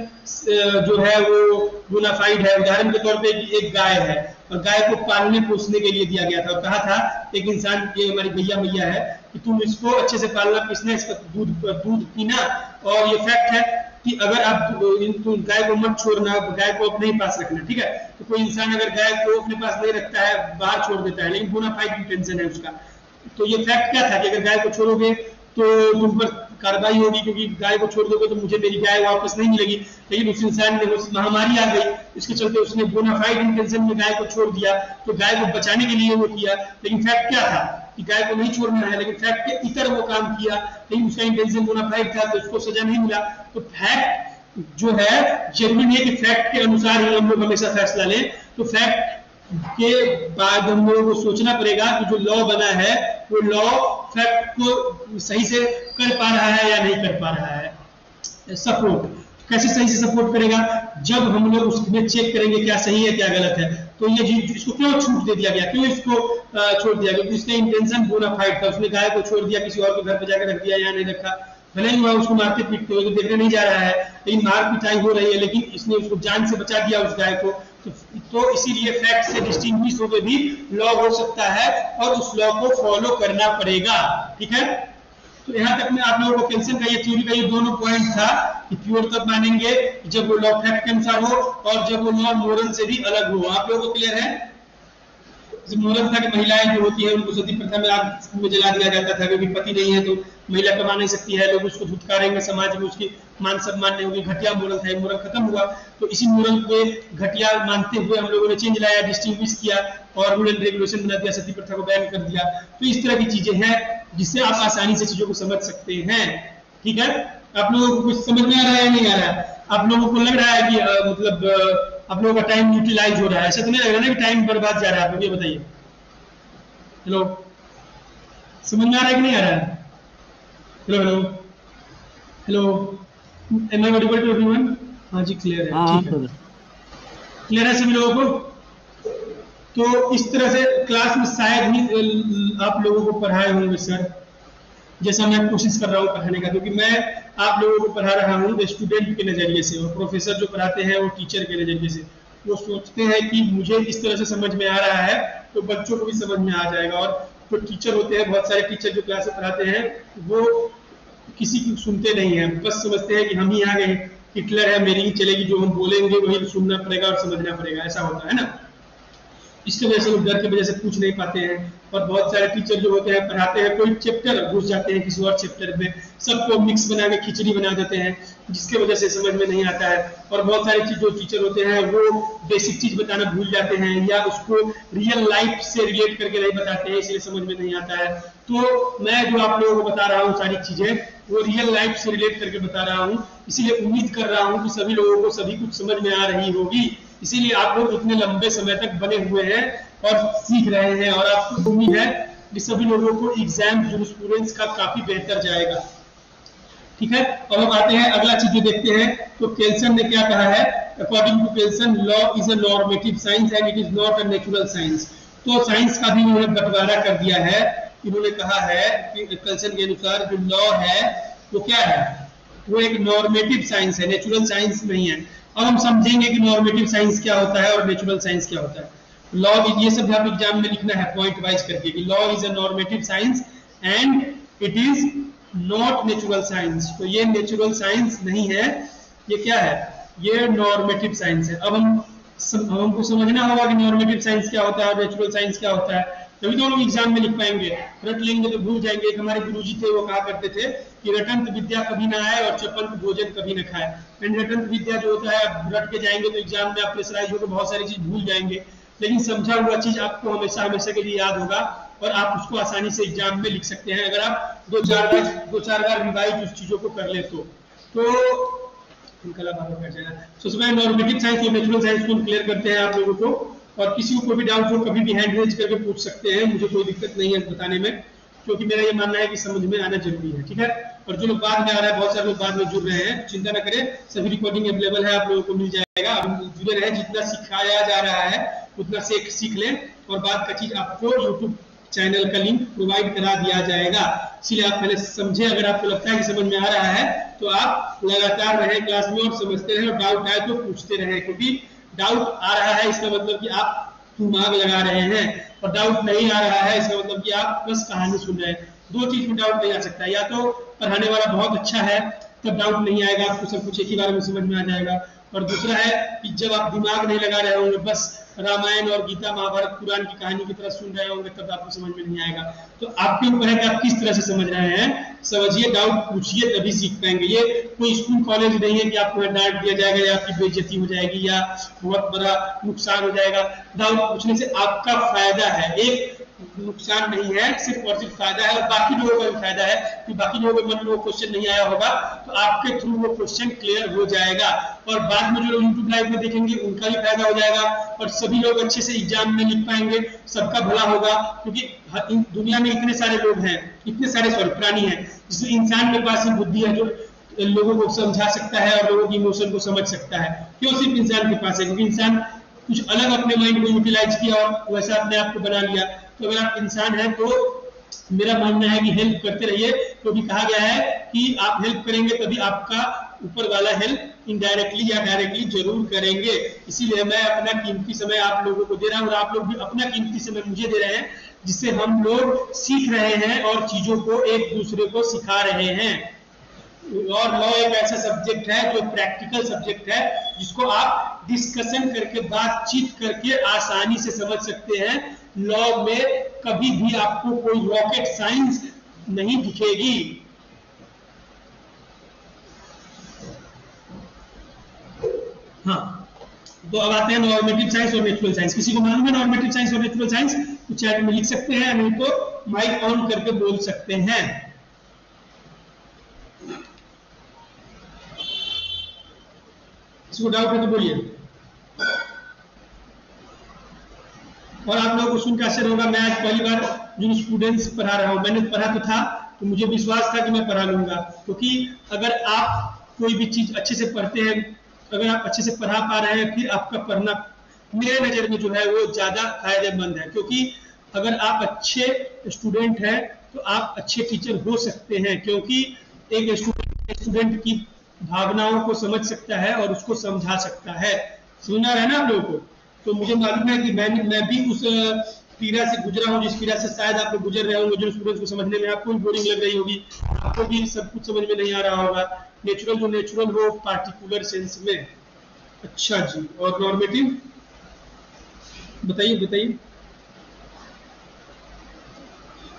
जो है वो बोनाफाइड है। उदाहरण के तौर पे एक गाय है और गाय को पालने पोसने के लिए दिया गया था, और कहा था एक इंसान, ये हमारी भैया मैया है, कि तुम इसको अच्छे से पालना पोसना, इसका दूध पीना। और ये फैक्ट है कि अगर आप गाय को मत छोड़ना, गाय को अपने ही पास रखना, ठीक है। तो कोई इंसान अगर गाय को अपने पास नहीं रखता है, बाहर छोड़ देता है, लेकिन बोनाफाइड इंटेंशन है उसका, तो ये फैक्ट क्या था कि अगर गाय को छोड़ोगे तो तुम पर कार्रवाई होगी, क्योंकि गाय को छोड़ दोगे तो मुझे मेरी गाय वापस नहीं मिलेगी। लेकिन उस इंसान ने, उस महामारी आ गई, इसके चलते उसने बोनाफाइड इंटेंशन में गाय को छोड़ दिया, तो गाय को बचाने के लिए वो किया। लेकिन फैक्ट क्या था कि गाय को नहीं छोड़ना है, लेकिन फैक्ट के इतर वो काम किया, लेकिन उसका इंटेंशन बोनाफाइड था, तो उसको सजा नहीं मिला। तो फैक्ट जो है जरूरी नहीं है कि फैक्ट के अनुसार ही हम लोग हमेशा फैसला लें। तो फैक्ट के बाद हम लोगों को सोचना पड़ेगा कि जो लॉ बना है वो लॉ फैक्ट को सही से कर पा रहा है या नहीं कर पा रहा है। सपोर्ट कैसे सही से सपोर्ट करेगा, जब हम लोग उसमें चेक करेंगे क्या सही है क्या गलत है। तो ये इसको क्यों छूट दे दिया गया, क्यों इसको छोड़ दिया, क्योंकि इसका इंटेंशन बोनाफाइड था। उसने गाय को छोड़ दिया, किसी और के घर पे जाकर रख दिया या नहीं रखा, भले ही वह उसको मारते पीटते हुए, तो देखने नहीं जा रहा है, लेकिन मार पिटाई हो रही है, लेकिन इसने उसको जान से बचा दिया उस गाय को। तो इसीलिए फैक्ट से डिस्टिंग्विश होकर भी लॉ हो सकता है, और उस लॉ को फॉलो करना पड़ेगा, ठीक है। तो यहाँ तक में आप लोगों को केल्सन का ये थ्योरी का ये दोनों पॉइंट था कि प्योर तब मानेंगे जब वो लॉ फैक्ट के अनुसार हो और जब वो लॉ मोरल से भी अलग हो। आप लोगों को क्लियर है? मोरल था कि महिलाएं जो होती है उनको सती प्रथा में आग में जला दिया जाता था, क्योंकि पति नहीं है तो महिला कमा नहीं सकती है, लोग उसको धुतकारेंगे, समाज में उसकी मान सम्मान नहीं होगी, घटिया मोरल था, मोरल खत्म हुआ। तो इसी मोरल पे घटिया मानते हुए हम लोगों ने चेंज लाया, डिस्टिंग्विश किया और रूल एंड रेगुलेशन बना दिया, सती प्रथा को बैन कर दिया। तो इस तरह की चीजें हैं जिससे आप आसानी से चीजों को समझ सकते हैं। ठीक है, आप लोगों को कुछ समझ में आ रहा है या नहीं आ रहा है? आप लोगों को लग रहा है कि मतलब आप लोगों का टाइम यूटिलाइज हो रहा है? ऐसा तो नहीं लग रहा ना कि टाइम बर्बाद जा रहा है? आप लोग ये बताइए। हेलो, समझ में आ रहा है कि नहीं आ रहा है? Hello hello hello, am I audible to everyone? हाँ जी, क्लियर है। ठीक है, क्लियर है सभी लोगों को? तो इस तरह से क्लास में शायद ही आप लोगों को पढ़ाए होंगे सर, जैसा मैं कोशिश कर रहा हूँ पढ़ाने का, क्योंकि मैं आप लोगों को पढ़ा रहा हूँ स्टूडेंट के नजरिए से और प्रोफेसर जो पढ़ाते हैं वो टीचर के नजरिए से। वो सोचते हैं कि मुझे इस तरह से समझ में आ रहा है तो बच्चों को भी समझ में आ जाएगा। और जो टीचर होते हैं, बहुत सारे टीचर जो क्लास में पढ़ाते हैं, वो किसी की सुनते नहीं है, बस समझते हैं कि हम ही आ गए, हिटलर है, मेरी ही चलेगी, जो हम बोलेंगे वही सुनना पड़ेगा और समझना पड़ेगा, ऐसा होता है ना। इसकी वजह से लोग डर की वजह से पूछ नहीं पाते हैं। और बहुत सारे टीचर जो होते हैं पढ़ाते हैं, कोई चैप्टर घुस जाते हैं किसी और चैप्टर में, सबको मिक्स बना के खिचड़ी बना देते हैं, जिसके वजह से समझ में नहीं आता है। और बहुत सारे जो टीचर होते हैं वो बेसिक चीज बताना भूल जाते हैं या उसको रियल लाइफ से रिलेट करके नहीं बताते हैं, इसलिए समझ में नहीं आता है। तो मैं जो आप लोगों को बता रहा हूँ सारी चीजें, वो रियल लाइफ से रिलेट करके बता रहा हूँ, इसीलिए उम्मीद कर रहा हूँ कि सभी लोगों को सभी कुछ समझ में आ रही होगी। इसीलिए आप लोग इतने लंबे समय तक बने हुए हैं और सीख रहे हैं, और आपको उम्मीद है कि सभी लोगों को एग्जाम जूरिस्प्रूडेंस का काफी बेहतर जाएगा। ठीक है, और हम आते हैं अगला चीज जो देखते हैं। तो केल्सन ने क्या कहा है? According to Kelsen, law is a normative science and it is not a natural science. तो साइंस का भी उन्होंने बंटवारा कर दिया है। इन्होंने कहा है कि केल्सन के अनुसार जो लॉ है वो क्या है? वो एक नॉर्मेटिव साइंस है, नेचुरल साइंस नहीं है। अब हम समझेंगे कि नॉर्मेटिव साइंस क्या होता है और नेचुरल साइंस क्या होता है। लॉ, ये सब आप एग्जाम में लिखना है पॉइंट वाइज करके कि law is a normative science and it is not natural science. तो ये नेचुरल साइंस नहीं है, ये क्या है? ये नॉर्मेटिव साइंस है। अब हमको समझना होगा कि नॉर्मेटिव साइंस क्या होता है और नेचुरल साइंस क्या होता है, तभी तो लोग एग्जाम में लिख पाएंगे। रट लेंगे तो भूल जाएंगे। एक हमारे गुरुजी थे, वो कहा करते थे कि रटंत विद्या कभी ना आए और चपंत भोजन कभी न खाए। एंड रटंत विद्या जो होता है, आप रट के जाएंगे तो एग्जाम में आप प्रेशराइज होकर बहुत सारी चीज भूल जाएंगे, लेकिन समझा हुआ चीज आपको हमेशा हमेशा के लिए याद होगा और आप उसको आसानी से एग्जाम में लिख सकते हैं, अगर आप दो चार बार रिवाइज उस चीजों को कर ले तो सबसे नॉर्मेटिव साइंस और नेचुरल साइंस को क्लियर करते हैं आप लोगों को। और किसी को कोई भी डाउट हो कभी भी हैंड रेज करके पूछ सकते हैं, मुझे कोई दिक्कत नहीं है बताने में, क्योंकि मेरा ये मानना है कि समझ में आना जरूरी है। ठीक है, और जो लोग बाद में आ रहा है, बहुत सारे लोग बाद में जुड़ रहे हैं, चिंता न करें, सभी रिकॉर्डिंग अवेलेबल है, आप लोगों को मिल जाएगा। अब जुड़े रहे, जितना सिखाया जा रहा है उतना सीख लें, और बाद का चीज आपको यूट्यूब चैनल का लिंक प्रोवाइड करा दिया जाएगा, इसलिए आप पहले समझे। अगर आपको लगता है कि समझ में आ रहा है तो आप लगातार रहे क्लास में और समझते रहे, और डाउट आए तो पूछते रहे, क्योंकि डाउट आ रहा है इसका मतलब कि आप दिमाग लगा रहे हैं, और डाउट नहीं आ रहा है इसका मतलब कि आप बस कहानी सुन रहे हैं। दो चीज में डाउट नहीं आ सकता, या तो पढ़ाने वाला बहुत अच्छा है तब डाउट नहीं आएगा, आपको सब कुछ एक ही बार में समझ में आ जाएगा, और दूसरा है कि जब आप दिमाग नहीं लगा रहे होंगे, बस रामायण और गीता महाभारत पुराण की कहानी की तरह सुन रहे होंगे, तब आपको समझ में नहीं आएगा। तो आपके ऊपर है कि आप किस तरह से समझ रहे हैं। समझिए, डाउट पूछिए, तभी सीख पाएंगे। ये कोई स्कूल कॉलेज नहीं है कि आपको डांट दिया जाएगा या आपकी बेइज्जती हो जाएगी या बहुत बड़ा नुकसान हो जाएगा। डाउट पूछने से आपका फायदा है, एक नुकसान नहीं है, सिर्फ और सिर्फ फायदा है, और बाकी लोगों का भी फायदा है कि बाकी लोगों के मन में वो क्वेश्चन नहीं आया होगा तो आपके थ्रू वो क्वेश्चन क्लियर हो जाएगा, और बाद में जो लोग यूट्यूब लाइव में देखेंगे उनका भी फायदा हो जाएगा, और सभी लोग अच्छे से एग्जाम में लिख पाएंगे, सबका भला होगा। क्योंकि दुनिया में इतने सारे लोग हैं, इतने सारे प्राणी हैं, जिसमें इंसान के पास ही बुद्धि है जो लोगों को समझा सकता है और लोगों की इमोशन को समझ सकता है। क्यों सिर्फ इंसान के पास है? क्योंकि इंसान कुछ अलग अपने माइंड को यूटिलाइज किया और वैसा अपने आप को बना लिया। तो अगर आप इंसान हैं तो मेरा मानना है कि हेल्प करते रहिए, क्योंकि कहा गया है कि आप हेल्प करेंगे तभी आपका ऊपर वाला हेल्प इनडायरेक्टली या डायरेक्टली जरूर करेंगे। इसीलिए मैं अपना कीमती समय आप लोगों को दे रहा हूं, और आप लोग भी अपना कीमती समय मुझे दे रहे हैं, जिससे हम लोग सीख रहे हैं और चीजों को एक दूसरे को सिखा रहे हैं। और लॉ एक ऐसा सब्जेक्ट है जो प्रैक्टिकल सब्जेक्ट है, जिसको आप डिस्कशन करके, बातचीत करके आसानी से समझ सकते हैं। लॉ में कभी भी आपको कोई रॉकेट साइंस नहीं दिखेगी। हाँ, तो अब आते हैं नॉर्मेटिव साइंस और नेचुरल साइंस। किसी को मालूम है नॉर्मेटिव साइंस और नेचुरल साइंस? तो चैट में लिख सकते हैं, नहीं तो माइक ऑन करके बोल सकते हैं। किसी को डाउट है तो बोलिए। और आप लोगों को सुन के आश्चर्य होगा, मैं आज पहली बार जिन स्टूडेंट्स पढ़ा रहा हूँ, मैंने पढ़ा तो था, तो मुझे विश्वास था कि मैं पढ़ा लूंगा, क्योंकि अगर आप कोई भी चीज अच्छे से पढ़ते हैं, अगर आप अच्छे से पढ़ा पा रहे हैं, फिर आपका पढ़ना मेरे नजर में जो है वो ज्यादा फायदेमंद है। क्योंकि अगर आप अच्छे स्टूडेंट हैं तो आप अच्छे टीचर हो सकते हैं, क्योंकि एक स्टूडेंट की भावनाओं को समझ सकता है और उसको समझा सकता है। सुना है ना आप लोगों को? तो मुझे मालूम है कि मैं भी उस पीड़ा से गुजरा हूँ, जिस पीड़ा से शायद आप लोग गुजर रहे होंगे। जो स्टूडेंट्स को समझने में आपको भी बोरिंग लग रही होगी, आपको भी सब कुछ समझ में नहीं आ रहा होगा। नेचुरल जो नेचुरल हो पार्टिकुलर सेंस में। अच्छा जी, और नॉर्मेटिव बताइए बताइए।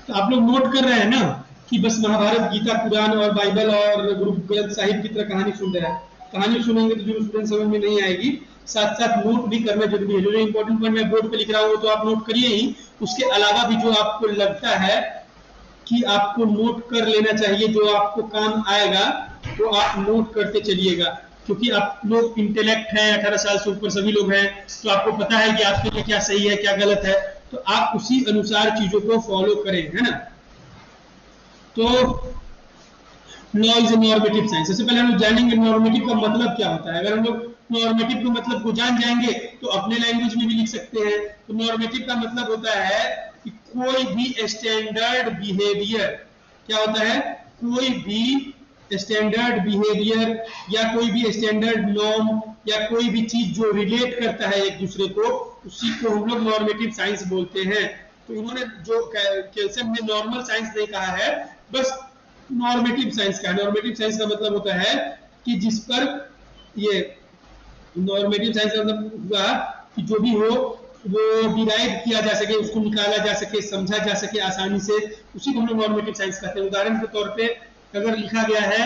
तो आप लोग नोट कर रहे हैं ना कि बस महाभारत, गीता, पुराण और बाइबल और गुरु ग्रंथ साहिब की तरह कहानी सुन रहे हैं। कहानी सुनेंगे तो जो स्टूडेंट समझ में नहीं आएगी, साथ साथ नोट भी करना जरूरी है। जो जो इंपॉर्टेंट पॉइंट मैं बोर्ड पे लिख रहा हूँ तो आप नोट करिए ही। उसके अलावा भी जो आपको लगता है कि आपको नोट कर लेना चाहिए, जो आपको काम आएगा, वो आप नोट करते चलिएगा। क्योंकि आप लोग इंटेलेक्ट हैं, 18 साल से ऊपर सभी लोग हैं, तो आपको पता है कि आपके लिए क्या सही है क्या गलत है, तो आप उसी अनुसार चीजों को फॉलो करें, है ना। तो law is a normative science. सबसे पहले हम लोग जानेंगे नॉर्मेटिव का मतलब क्या होता है। अगर हम लोग नॉर्मेटिव के मतलब को जान जाएंगे तो अपने लैंग्वेज में भी लिख सकते हैं। तो नॉर्मेटिव का मतलब होता है कि कोई भी स्टैंडर्ड बिहेवियर, क्या होता है, कोई भी स्टैंडर्ड बिहेवियर या कोई भी स्टैंडर्ड नॉर्म या कोई भी चीज जो रिलेट करता है एक दूसरे को, उसी को हम लोग नॉर्मेटिव साइंस बोलते हैं। तो इन्होंने जो कैल्शियम में नॉर्मल साइंस नहीं कहा है, बस नॉर्मेटिव साइंस का। नॉर्मेटिव साइंस का मतलब होता है कि जिस पर ये नॉर्मेटिव साइंस का मतलब हुआ कि जो भी हो वो डिराइव किया जा सके, उसको निकाला जा सके, समझा जा सके आसानी से, उसी को हम लोग नॉर्मेटिव साइंस कहते हैं। उदाहरण के तौर पे अगर लिखा गया है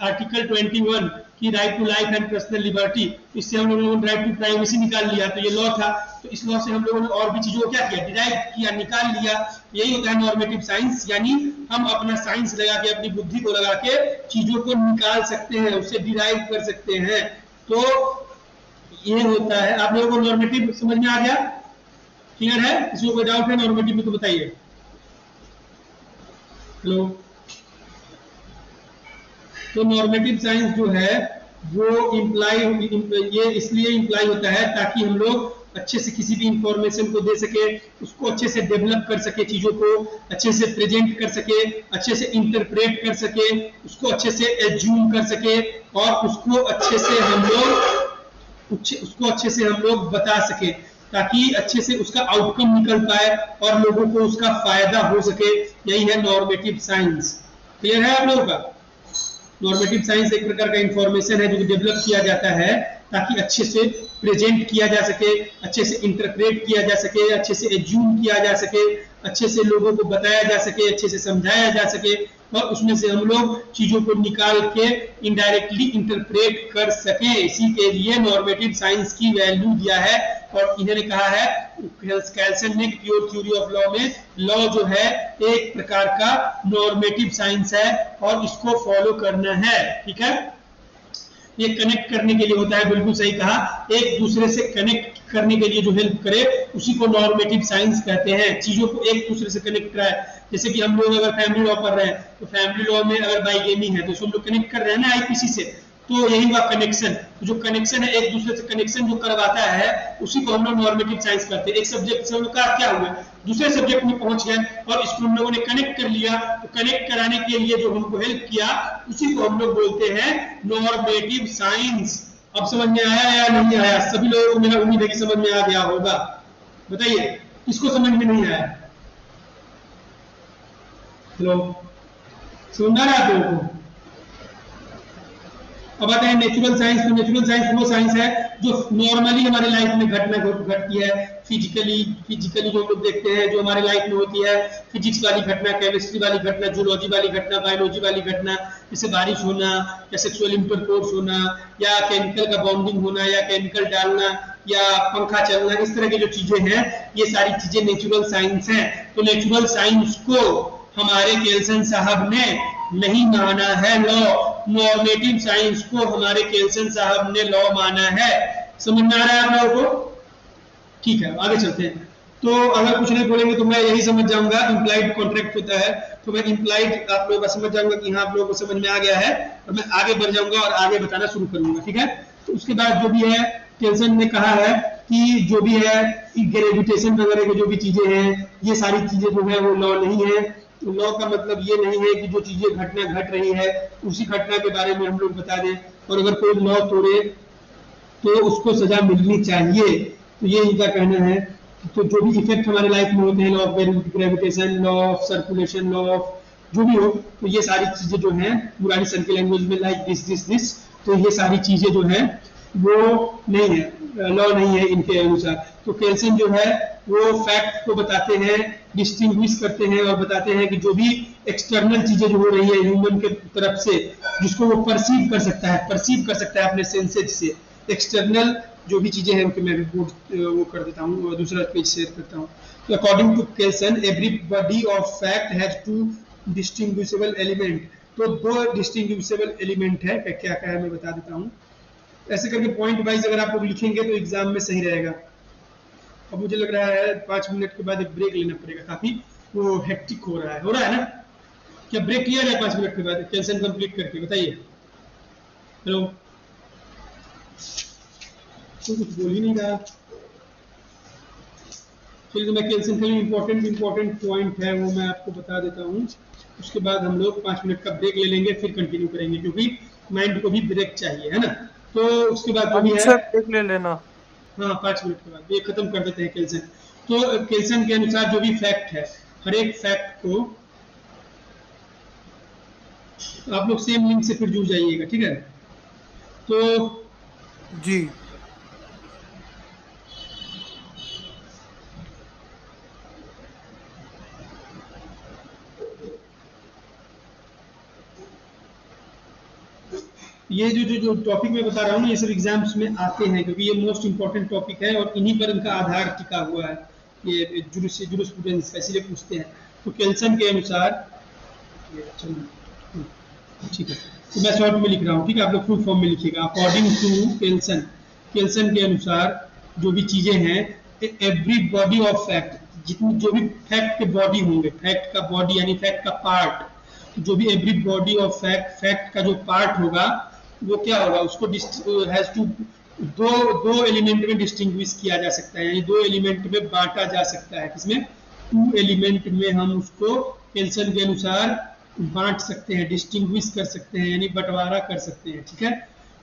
आर्टिकल 21 की right to life and personal liberty, इससे हम लोगों ने राइट टू प्राइवेसी निकाल लिया, तो ये लॉ था। तो इस लॉ से हम लोगों ने और भी चीजों को क्या किया, डिराइव किया, निकाल लिया। यही होता है नॉर्मेटिव साइंस, यानी हम अपना साइंस लगा के, अपनी बुद्धि को लगा के चीजों को निकाल सकते हैं, उससे डिराइव कर सकते हैं। तो ये होता है। आप लोगों को नॉर्मेटिव समझ में आ गया, क्लियर है? किसी को कोई डाउट है नॉर्मेटिव में तो बताइए। हेलो। तो नॉर्मेटिव साइंस जो है वो ये इसलिए इम्प्लाई होता है ताकि हम लोग अच्छे से किसी भी इंफॉर्मेशन को दे सके, उसको अच्छे से डेवलप कर सके, चीजों को अच्छे से प्रेजेंट कर सके, अच्छे से इंटरप्रेट कर सके, उसको अच्छे से एज्यूम कर सके और उसको अच्छे से हम लोग बता सके, ताकि अच्छे से उसका आउटकम निकल पाए और लोगों को उसका फायदा हो सके। यही है नॉर्मेटिव साइंस। क्लियर है आप लोगों का? नॉर्मेटिव साइंस एक प्रकार का इंफॉर्मेशन है जो डेवलप किया जाता है ताकि अच्छे से प्रेजेंट किया जा सके, अच्छे से इंटरप्रेट किया जा सके, अच्छे से एज्यूम किया जा सके, अच्छे से लोगों को बताया जा सके, अच्छे से समझाया जा सके और उसमें से हम लोग चीजों को निकाल के इनडायरेक्टली इंटरप्रेट कर सके। इसी के लिए नॉर्मेटिव साइंस की वैल्यू दिया है। और इन्होंने कहा है कैल्सन ने प्योर थ्योरी ऑफ लॉ में, लॉ जो है एक प्रकार का नॉर्मेटिव साइंस है और इसको फॉलो करना है। ठीक है, ये कनेक्ट करने के लिए होता है, बिल्कुल सही कहा। एक दूसरे से कनेक्ट करने के लिए जो हेल्प करे उसी को नॉर्मेटिव साइंस कहते हैं। चीजों को एक दूसरे से कनेक्ट कराए। जैसे कि हम लोग अगर फैमिली लॉ पढ़ रहे हैं तो फैमिली लॉ में अगर बाइगेमी है तो हम लोग कनेक्ट कर रहे हैं ना आईपीसी से, तो यही हुआ कनेक्शन। जो कनेक्शन है, एक दूसरे से कनेक्शन जो करवाता है, उसी को हम लोग नॉर्मेटिव साइंस कहते हैं। एक सब्जेक्ट से हम लोग का क्या हुआ, दूसरे सब्जेक्ट में पहुंच गए और इसको हम लोगों ने कनेक्ट कर लिया। तो कनेक्ट कराने के लिए जो हमको हेल्प किया उसी को हम लोग बोलते हैं नॉर्मेटिव साइंस। अब समझ में आया या नहीं आया? सभी लोगों को मेरा उम्मीद है कि समझ में आ गया होगा। बताइए, किसको समझ में नहीं आया? हेलो, समझ आ रहा है आप लोगों को? अब आते हैं नेचुरल साइंस। तो नेचुरल साइंस वो साइंस है जो नॉर्मली हमारे लाइफ में घटती है, फिजिकली जो हम लोग देखते हैं, जो हमारे लाइफ में होती है, फिजिक्स वाली घटना, केमिस्ट्री वाली घटना, जूलॉजी वाली घटना, बायोलॉजी वाली घटना, जैसे बारिश होना या सेक्सुअल इंटरकोर्स होना या केमिकल का बॉन्डिंग होना या केमिकल डालना या पंखा चलना, इस तरह की जो चीजें हैं, ये सारी चीजें नेचुरल साइंस हैं। तो नेचुरल साइंस को हमारे केल्सन साहब ने नहीं माना है लॉ, नॉर्मेटिव साइंस को हमारे केल्सन साहब ने लॉ माना है। समझ में आ रहा है आप लोगों को? ठीक है, आगे चलते हैं। तो अगर कुछ नहीं बोलेंगे तो मैं यही समझ जाऊंगा इंप्लाइड कॉन्ट्रैक्ट होता है, तो मैं इंप्लाइड आप लोग समझ जाऊंगा कि हाँ आप लोगों को समझ में आ गया है, और मैं आगे बढ़ जाऊंगा और आगे बताना शुरू करूंगा। ठीक है, तो उसके बाद जो भी है केल्सन ने कहा है कि जो भी है ग्रेविटेशन वगैरह की जो भी चीजें हैं, ये सारी चीजें जो है वो लॉ नहीं है। तो लॉ का मतलब ये नहीं है कि जो चीजें घटना घट रही है उसी घटना के बारे में हम लोग बता दें, और अगर कोई लॉ तोड़े तो उसको सजा मिलनी चाहिए। तो ये इनका कहना है। तो जो भी इफेक्ट हमारे लाइफ में होते हैं, law of gravitation, law of circulation, law of जो भी हो, तो ये सारी चीजें जो हैं पुरानी सन की लैंग्वेज में लाइक दिस, तो ये सारी चीजें जो हैं वो नहीं है, लॉ नहीं है इनके अनुसार। तो केल्सन जो है वो फैक्ट को बताते हैं, डिस्टिंग्विश करते हैं और बताते हैं कि जो भी एक्सटर्नल चीजें जो हो रही है ह्यूमन के तरफ से, जिसको वो परसीव कर सकता है अपने सेंसेज से, एक्सटर्नल जो भी चीजें हैं उनके मैं रिपोर्ट वो कर देता हूँ और दूसरा पेज शेयर करता हूँ। तो according to Kelsen every body of fact has two distinguishable element. तो दो डिस्टिंग्विशेबल एलिमेंट है, क्या क्या है मैं बता देता हूँ। ऐसे करके पॉइंट वाइज अगर आप लोग लिखेंगे तो एग्जाम में सही रहेगा। अब मुझे लग रहा है 5 मिनट के बाद एक ब्रेक लेना पड़ेगा, काफी वो हेक्टिक हो रहा है ना? क्या ब्रेक किया जाए 5 मिनट के बाद केल्सन कंप्लीट करके? बताइए। हेलो, तो कुछ बोल ही नहीं रहा। चलिए, तो मैं केल्सन का इंपॉर्टेंट पॉइंट है वो मैं आपको बता देता हूँ। उसके बाद हम लोग 5 मिनट का ब्रेक ले लेंगे, फिर कंटिन्यू करेंगे, क्योंकि माइंड को भी ब्रेक चाहिए, है ना? तो उसके बाद जो भी है ब्रेक ले लेना। हाँ, 5 मिनट के बाद ये खत्म कर देते हैं केल्सन। तो केल्सन के अनुसार जो भी फैक्ट है, हर एक फैक्ट को आप लोग सेम लिंक से फिर जुड़ जाइएगा, ठीक है? तो जी, ये जो टॉपिक मैं बता रहा हूँ, ये सब एग्जाम्स में आते हैं, क्योंकि ये मोस्ट इंपॉर्टेंट टॉपिक है और इन्हीं पर इनका आधार टिका हुआ है, ये जूरिस्प्रूडेंस का, इसीलिए पूछते हैं। तो केल्सन के अनुसार, ठीक है, तो मैं शॉर्ट में लिख रहा हूँ, ठीक है? आप लोग फुल फॉर्म में लिखिएगा। अकॉर्डिंग टू केल्सन के अनुसार जो भी चीजें हैं, एवरी बॉडी ऑफ फैक्ट, जितनी जो भी फैक्ट के बॉडी होंगे, फैक्ट का बॉडी यानी फैक्ट का पार्ट, जो भी एवरी बॉडी ऑफ फैक्ट का जो पार्ट होगा वो क्या होगा, उसको हैज टू दो एलिमेंट में डिस्टिंग्विश किया जा सकता है, यानी 2 एलिमेंट में बांटा जा सकता है। किसमें? 2 एलिमेंट में हम उसको केल्सन के अनुसार बांट सकते हैं, डिस्टिंग्विश कर सकते हैं, यानी बंटवारा कर सकते हैं, ठीक है?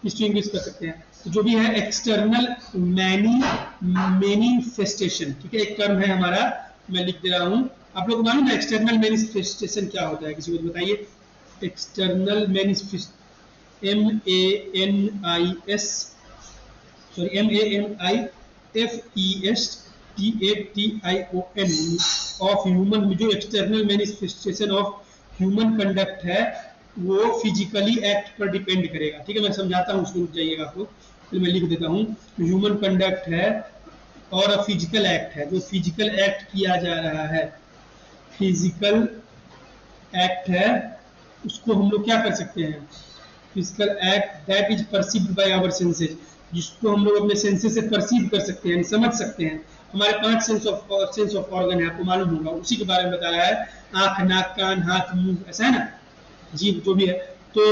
डिस्टिंग्विश कर सकते हैं। तो जो भी है एक्सटर्नल मैनिफेस्टेशन, ठीक है, एक टर्म है हमारा, मैं लिख दे रहा हूँ। आप लोग मालूम है एक्सटर्नल मैनिफेस्टेशन क्या होता है? किसी को बताइए। External manifestation, MANIFESTATION of human, जो external manifestation of human conduct है वो फिजिकली एक्ट पर डिपेंड करेगा, ठीक है? मैं समझाता हूँ, उसको रुक जाइएगा आप लोग, फिर मैं लिख देता हूँ। ह्यूमन कंडक्ट है और फिजिकल एक्ट है, जो फिजिकल एक्ट किया जा रहा है, फिजिकल एक्ट है, उसको हम लोग क्या कर सकते हैं? Physical act that is perceived by our senses, जिसको हम लोग अपने सेंसेस से परसीव कर सकते हैं, समझ सकते हैं। हमारे 5 सेंस ऑफ ऑर्गन है, आपको मालूम होगा, उसी के बारे में बता रहा है। आंख, नाक, कान, हाथ, मुंह, ऐसा है ना, जीभ जो भी है। तो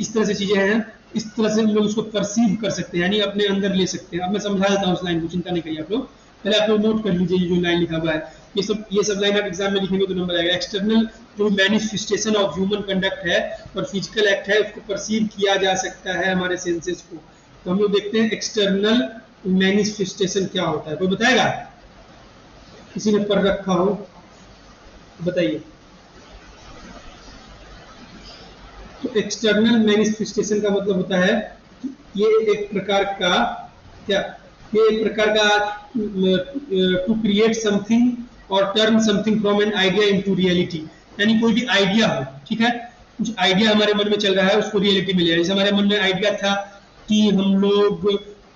इस तरह से चीजें हैं, इस तरह से हम लोग उसको परसीव कर सकते हैं, यानी अपने अंदर ले सकते हैं। अब मैं समझा देता हूँ उस लाइन को, चिंता नहीं करिए आप लोग, पहले आप लोग नोट कर लीजिए जो लाइन लिखा हुआ है। ये सब लाइन आप एग्जाम में लिखेंगे तो नंबर आएगा। एक्सटर्नल जो मैनिफेस्टेशन ऑफ ह्यूमन कंडक्ट है और फिजिकल एक्ट है, उसको परसीव किया जा सकता है हमारे सेंसेस को। तो हम लोग देखते हैं एक्सटर्नल मैनिफेस्टेशन क्या होता है। कोई बताएगा? किसी ने पढ़ रखा हो बताइए। तो एक्सटर्नल मैनिफेस्टेशन का मतलब होता है ये एक प्रकार का क्या, ये एक प्रकार का टू क्रिएट समथिंग और turn something from an idea into reality, यानी कोई भी आइडिया हो, ठीक है, कुछ आइडिया हमारे मन में चल रहा है उसको रियलिटी में ले आए। जैसे हमारे मन में आइडिया था कि हम लोग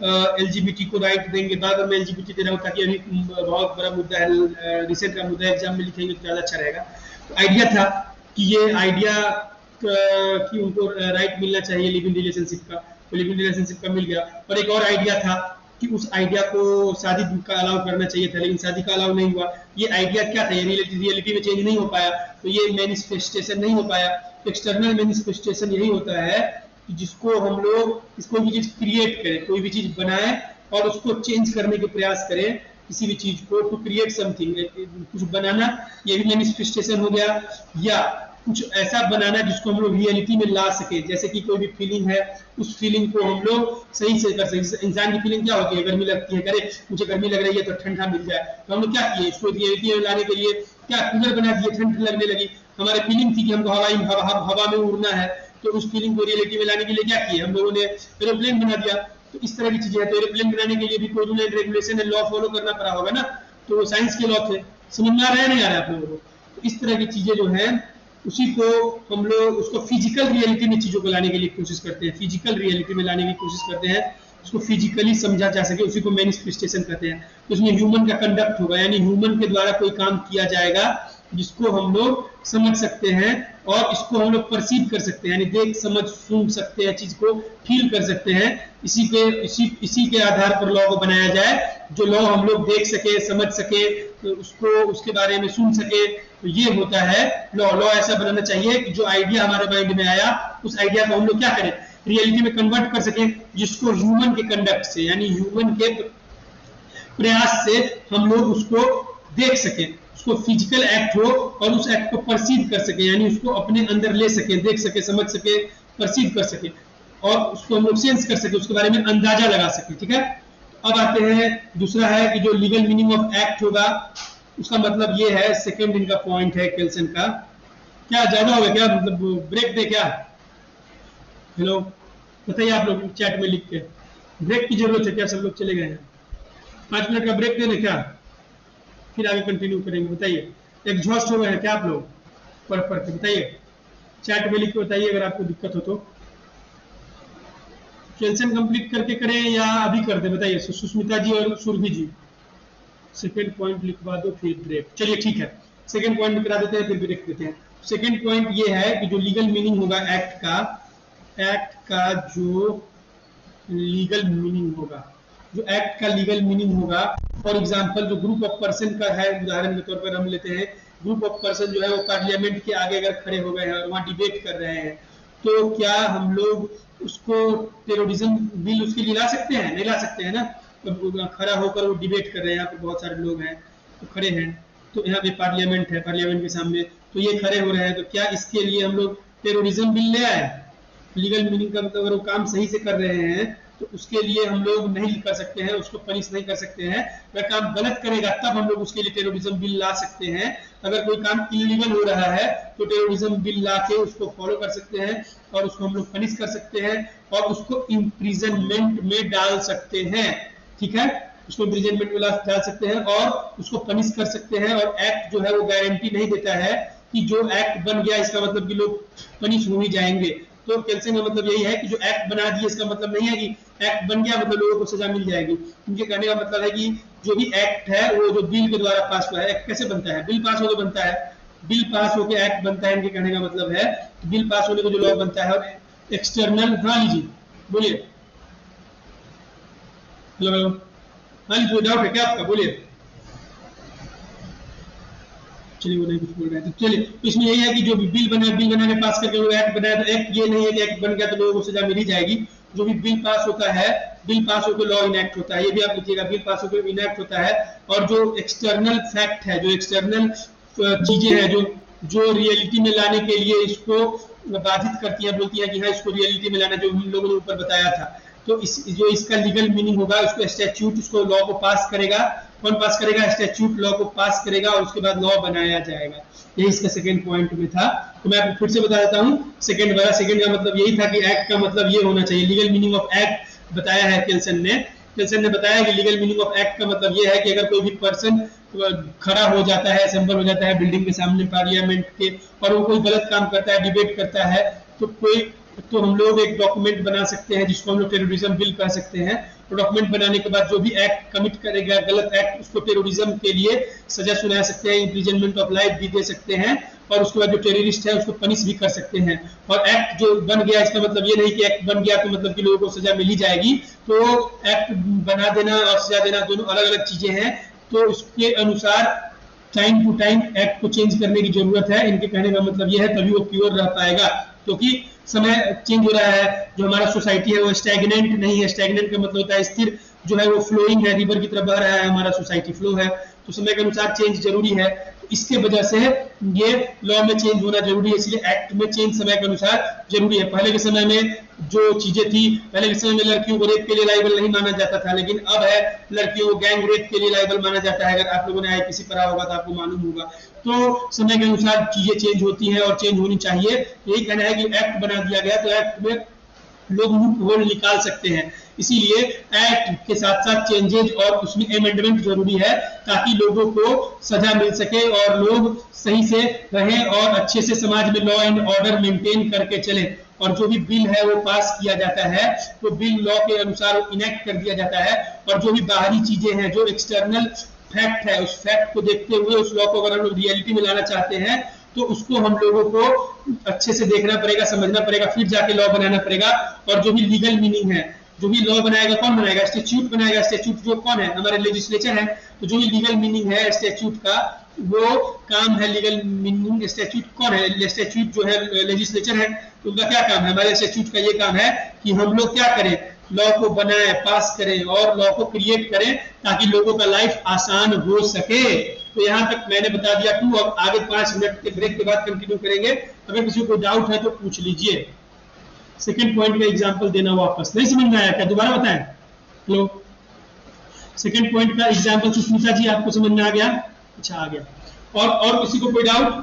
एलजीबीटी को राइट देंगे, बाद में एलजीबीटी देना होता कि अभी बहुत बड़ा मुद्दा है, रिसेंट का मुद्दा है, एग्जाम में लिखेंगे तो ज़्यादा अच्छा रहेगा। तो आइडिया था कि ये आइडिया कि उनको राइट मिलना चाहिए लिव इन रिलेशनशिप का, तो लिव इन रिलेशनशिप का मिल गया। और एक और आइडिया था कि उस आइडिया को शादी का अलाउ करना चाहिए था, लेकिन शादी का अलाउ नहीं हुआ। ये आइडिया क्या था, ये रियलिटी में चेंज नहीं हो पाया, तो ये मैनिफेस्टेशन नहीं हो पाया। एक्सटर्नल मैनिफेस्टेशन यही होता है कि जिसको हम लोग कोई भी चीज क्रिएट करें, कोई भी चीज बनाए और उसको चेंज करने के प्रयास करें, किसी भी चीज को टू क्रिएट समथिंग, कुछ बनाना, ये भी मैनिफेस्टेशन हो गया। या कुछ ऐसा बनाना जिसको हम लोग रियलिटी में ला सके, जैसे कि कोई भी फीलिंग है उस फीलिंग को हम लोग सही से कर सके। इंसान की फीलिंग क्या होती है, गर्मी लगती है, करे मुझे गर्मी लग रही है तो ठंडा मिल जाए, तो हम लोग क्या किए, इसको रियलिटी में लाने के लिए क्या कूलर बना दिए, ठंड लगने लगी। हमारी फीलिंग थी कि हमको हवा में उड़ना है, तो उस फीलिंग को रियलिटी में लाने के लिए क्या किए, हम लोगों ने एरोप्लेन बना दिया। तो इस तरह की चीजें हैं। तो एरोप्लेन बनाने के लिए भी कोई rule and regulation and law follow करना पड़ा होगा ना, तो वो साइंस के लॉ थे। समझ में आ रहा है नहीं आ रहा है आप लोगों को? तो इस तरह की चीजें जो है उसी को हम लोग उसको फिजिकल रियलिटी में चीजों को लाने के लिए कोशिश करते हैं, फिजिकल रियलिटी में लाने की कोशिश करते हैं, उसको फिजिकली समझा जा सके, उसी को मैनिफेस्टेशन कहते हैं। तो उसमें ह्यूमन का कंडक्ट होगा, यानी ह्यूमन के द्वारा कोई काम किया जाएगा जिसको हम लोग समझ सकते हैं और इसको हम लोग परसीव कर सकते हैं, यानी देख समझ सुन सकते हैं, चीज को फील कर सकते हैं। इसी के आधार पर लॉ को बनाया जाए, जो लॉ हम लोग देख सके, समझ सके, तो उसको उसके बारे में सुन सके, तो ये होता है लॉ। लॉ ऐसा बनाना चाहिए कि जो आइडिया हमारे माइंड में आया उस आइडिया को हम लोग क्या करें, रियलिटी में कन्वर्ट कर सके, जिसको ह्यूमन के कंडक्ट से, यानी ह्यूमन के प्रयास से हम लोग उसको देख सके, उसको फिजिकल एक्ट हो और उस एक्ट को परसीव कर सके, यानी उसको अपने अंदर ले सके, देख सके, समझ सके, परसीव कर सके और उसको हम लोग सेंस कर सके, उसके बारे में अंदाजा लगा सके। ठीक है, अब आते हैं दूसरा है कि जो लीगल मीनिंग ऑफ एक्ट होगा, उसका मतलब ये है, सेकेंड इनका पॉइंट है केल्सन का। क्या ज्यादा हो गया क्या, मतलब ब्रेक दे क्या? हेलो, बताइए आप लोग चैट में लिख के, ब्रेक की जरूरत है क्या? सब लोग चले गए हैं, 5 मिनट का ब्रेक देने क्या, फिर आगे कंटिन्यू करेंगे। बताइए, एग्जॉस्ट हो गए हैं क्या आप लोग पढ़ के? बताइए, चैट में लिख के बताइए अगर आपको दिक्कत हो तो। कैल्शियम कंप्लीट करके करें या अभी कर दे, बताइए सुष्मिता जी और सुरभि जी। सेकेंड पॉइंट लिखवा दो फिर ब्रेक। चलिए ठीक है, सेकेंड पॉइंट लिखवा देते हैं फिर ब्रेक देते हैं। सेकेंड पॉइंट ये है कि जो लीगल मीनिंग होगा एक्ट का जो लीगल मीनिंग होगा, जो एक्ट का लीगल मीनिंग होगा, फॉर एग्जांपल जो ग्रुप ऑफ पर्सन का है, उदाहरण के तौर पर हम लेते हैं, ग्रुप ऑफ पर्सन जो है वो पार्लियामेंट के आगे अगर खड़े हो गए हैं और वहाँ डिबेट कर रहे हैं, तो क्या हम लोग उसको टेररिज्म बिल उसके लिए ला सकते हैं? नहीं ला सकते हैं ना। तो खड़ा होकर वो डिबेट कर रहे हैं, यहाँ पे बहुत सारे लोग हैं तो खड़े हैं, तो यहाँ पे पार्लियामेंट है, पार्लियामेंट के सामने तो ये खड़े हो रहे हैं, तो क्या इसके लिए हम लोग टेररिज्म बिल ले आए? लीगल मीनिंग का मतलब अगर वो काम सही से कर रहे हैं तो उसके लिए हम लोग नहीं कर सकते हैं, उसको पनिश नहीं कर सकते हैं। अगर काम गलत करेगा तब हम लोग उसके लिए टेररिज्म बिल ला सकते हैं। अगर कोई काम इलीगल हो रहा है तो टेररिज्म बिल ला के उसको फॉलो कर सकते हैं और उसको हम लोग पनिश कर सकते हैं और उसको इम्प्रिजनमेंट में डाल सकते हैं। ठीक है, उसको इम्प्रिजनमेंट में डाल सकते हैं और उसको पनिश कर सकते हैं। और एक्ट जो है वो गारंटी नहीं देता है कि जो एक्ट बन गया इसका मतलब कि लोग पनिश हो ही जाएंगे। तो कैल्शियम का मतलब यही है कि जो एक्ट बना दिए इसका मतलब नहीं है कि एक्ट बन गया मतलब लोगों को सजा मिल जाएगी। उनके कहने का मतलब है कि जो भी एक्ट है वो जो बिल के द्वारा पास हुआ है। एक्ट कैसे बनता है? बिल पास होकर बनता है, बिल पास होकर एक्ट बनता है। इनके कहने का मतलब है बिल पास होने को जो लॉ बनता है। और एक्सटर्नल, हाँ लीजिए बोलिए, हेलो हाँ लीजिए, डाउट है क्या आपका? बोलिए। चलिए वो नहीं कुछ बोल रहे हैं, तो चलिए तो इसमें यही है कि जो भी बिल बना के पास करके लोग एक्ट बनाया, तो एक्ट ये नहीं है कि एक्ट बन गया तो लोगों को सजा मिल ही जाएगी। जो भी बिल पास होता है, बिल पास होकर लॉ इनैक्ट होता है, ये भी आप लिखिएगा, बिल पास होकर इनैक्ट होता है। और जो एक्सटर्नल फैक्ट है, जो एक्सटर्नल चीजें हैं जो रियलिटी में लाने के लिए इसको बाधित करती है, बोलती है कि हाँ इसको रियलिटी में लाना, जो हम लोगों ने ऊपर बताया था। तो जो इसका लीगल मीनिंग होगा, उसको स्टैट्यूट, उसको लॉ को पास करेगा कौन पास करेगा? स्टैट्यूट लॉ को पास करेगा और उसके बाद लॉ बनाया जाएगा। यही इसका सेकंड पॉइंट में था। तो मैं आपको फिर से बता देता हूँ सेकंड वाला। सेकंड का मतलब यही था कि एक्ट का मतलब ये होना चाहिए। लीगल मीनिंग ऑफ एक्ट बताया है केल्सन ने बताया कि लीगल मीनिंग ऑफ एक्ट का मतलब ये है कि अगर कोई भी पर्सन खड़ा हो जाता है, असेंबल हो जाता है बिल्डिंग के सामने पार्लियामेंट के, और वो कोई गलत काम करता है, डिबेट करता है, तो हम लोग एक डॉक्यूमेंट बना सकते हैं जिसको हम लोग टेररिज्म बिल कह सकते हैं। तो डॉक्यूमेंट बनाने के बाद जो भी एक्ट कमिट करेगा, गलत एक्ट, उसको टेररिज्म के लिए सजा सुना सकते हैं, इम्प्रिजनमेंट ऑफ लाइफ भी दे सकते हैं, और उसके बाद जो टेररिस्ट है उसको पनिश भी कर सकते हैं। और एक्ट जो बन गया, इसका मतलब ये नहीं कि एक्ट बन गया तो मतलब कि लोगों को सजा मिल ही जाएगी। तो एक्ट बना देना और सजा देना दोनों अलग अलग चीजें हैं। तो इसके अनुसार टाइम टू टाइम एक्ट को चेंज करने की जरूरत है। इनके कहने का मतलब यह है, तभी वो प्योर रह पाएगा, क्योंकि समय चेंज हो रहा है। जो हमारा सोसाइटी है वो स्टैग्नेंट नहीं है। स्टैग्नेंट का मतलब होता है स्थिर, जो है वो फ्लोइंग है, रिवर की तरफ बह रहा है, हमारा सोसाइटी फ्लो है। तो समय के अनुसार चेंज जरूरी है। इसके वजह से ये लॉ में चेंज होना जरूरी है, इसलिए एक्ट में चेंज समय के अनुसार जरूरी है। पहले के समय में जो चीजें थी, पहले के समय में लड़कियों को रेप के लिए लाइबल नहीं माना जाता था, लेकिन अब है लड़कियों को गैंग रेप के लिए लाइबल माना जाता है। अगर आप लोगों ने आईपीसी पढ़ा होगा तो आपको मालूम होगा। तो समय के अनुसार चीजें चेंज होती हैं और चेंज होनी चाहिए। यही कहना है कि एक्ट बना दिया गया तो एक्ट में लोग लूप होल निकाल सकते हैं, इसीलिए एक्ट के साथ साथ चेंजेज और उसमें अमेंडमेंट जरूरी है, ताकि लोगों को सजा मिल सके और लोग सही से रहें और अच्छे से समाज में लॉ एंड ऑर्डर मेंटेन करके चले। और जो भी बिल है वो पास किया जाता है, तो बिल लॉ के अनुसार इनेक्ट कर दिया जाता है। और जो भी बाहरी चीजें हैं, जो एक्सटर्नल फैक्ट है, उस फैक्ट को देखते हुए उस लॉ को अगर हम लोग रियलिटी में लाना चाहते हैं तो उसको हम लोगों को अच्छे से देखना पड़ेगा, समझना पड़ेगा, फिर जाके लॉ बनाना पड़ेगा। और जो भी लीगल मीनिंग है, जो भी लॉ बनाएगा, कौन बनाएगा? स्टैट्यूट बनाएगा। स्टैट्यूट जो कौन है? हमारे लेजिस्लेचर है। तो जो भी लीगल मीनिंग है स्टैट्यूट का, वो काम है लीगल मीनिंग। स्टैट्यूट कौन है? स्टैट्यूट जो है लेजिस्लेचर है, तो उनका क्या काम है? हमारे स्टैट्यूट का ये काम है कि हम लोग क्या करें, लॉ को बनाए, पास करें और लॉ को क्रिएट करें, ताकि लोगों का लाइफ आसान हो सके। तो यहाँ तक मैंने बता दिया टू। अब आगे 5 मिनट के ब्रेक के बाद कंटिन्यू करेंगे। अगर किसी को डाउट है तो पूछ लीजिए। सेकंड पॉइंट का एग्जांपल देना वापस। नहीं समझ में आया क्या? दोबारा बताएं। हेलो, सेकंड पॉइंट का एग्जांपल सुष्मिता जी आपको समझ में आ गया? अच्छा, आ गया। और किसी को कोई डाउट?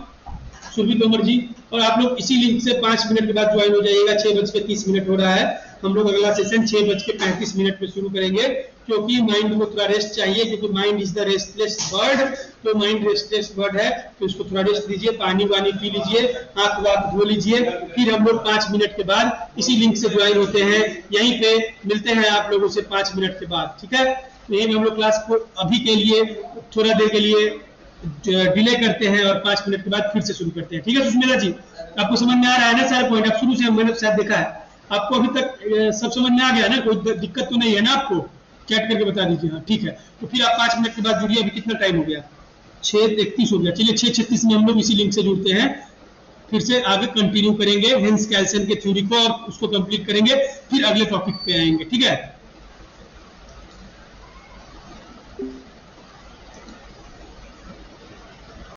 सुरभि तोमर जी। और आप लोग इसी लिंक से 5 मिनट के बाद ज्वाइन हो जाइएगा। 6:30 हो रहा है। हम लोग अगला सेशन 6:35 में शुरू करेंगे, क्योंकि माइंड को थोड़ा रेस्ट चाहिए, क्योंकि mind is the restless bird. तो माइंड रेस्टलेस बर्ड है, तो इसको थोड़ा रेस्ट दीजिए, पानी वानी पी लीजिए, आंख वाख धो लीजिए। फिर हम लोग 5 मिनट के बाद इसी लिंक से ज्वाइन होते हैं। यहीं पे मिलते हैं आप लोगों से 5 मिनट के बाद, ठीक है? तो यही हम लोग क्लास को अभी के लिए थोड़ा देर के लिए डिले करते हैं और 5 मिनट के बाद फिर से शुरू करते हैं, ठीक है? सुष्मिता जी, आपको समझ में आ रहा है ना सारे पॉइंट? आप शुरू से मैंने शायद देखा है, आपको अभी तक सब समझ में आ गया ना? कोई दिक्कत तो नहीं है ना आपको? चैट करके बता दीजिए। हाँ, ठीक है। तो फिर आप 5 मिनट के बाद जुड़िए। अभी कितना टाइम हो गया? 6:31 हो गया। चलिए 6:36 में हम लोग इसी लिंक से जुड़ते हैं, फिर से आगे कंटिन्यू करेंगे हेंस कैल्सन के थ्योरी को और उसको कंप्लीट करेंगे, फिर अगले टॉपिक पे आएंगे, ठीक है?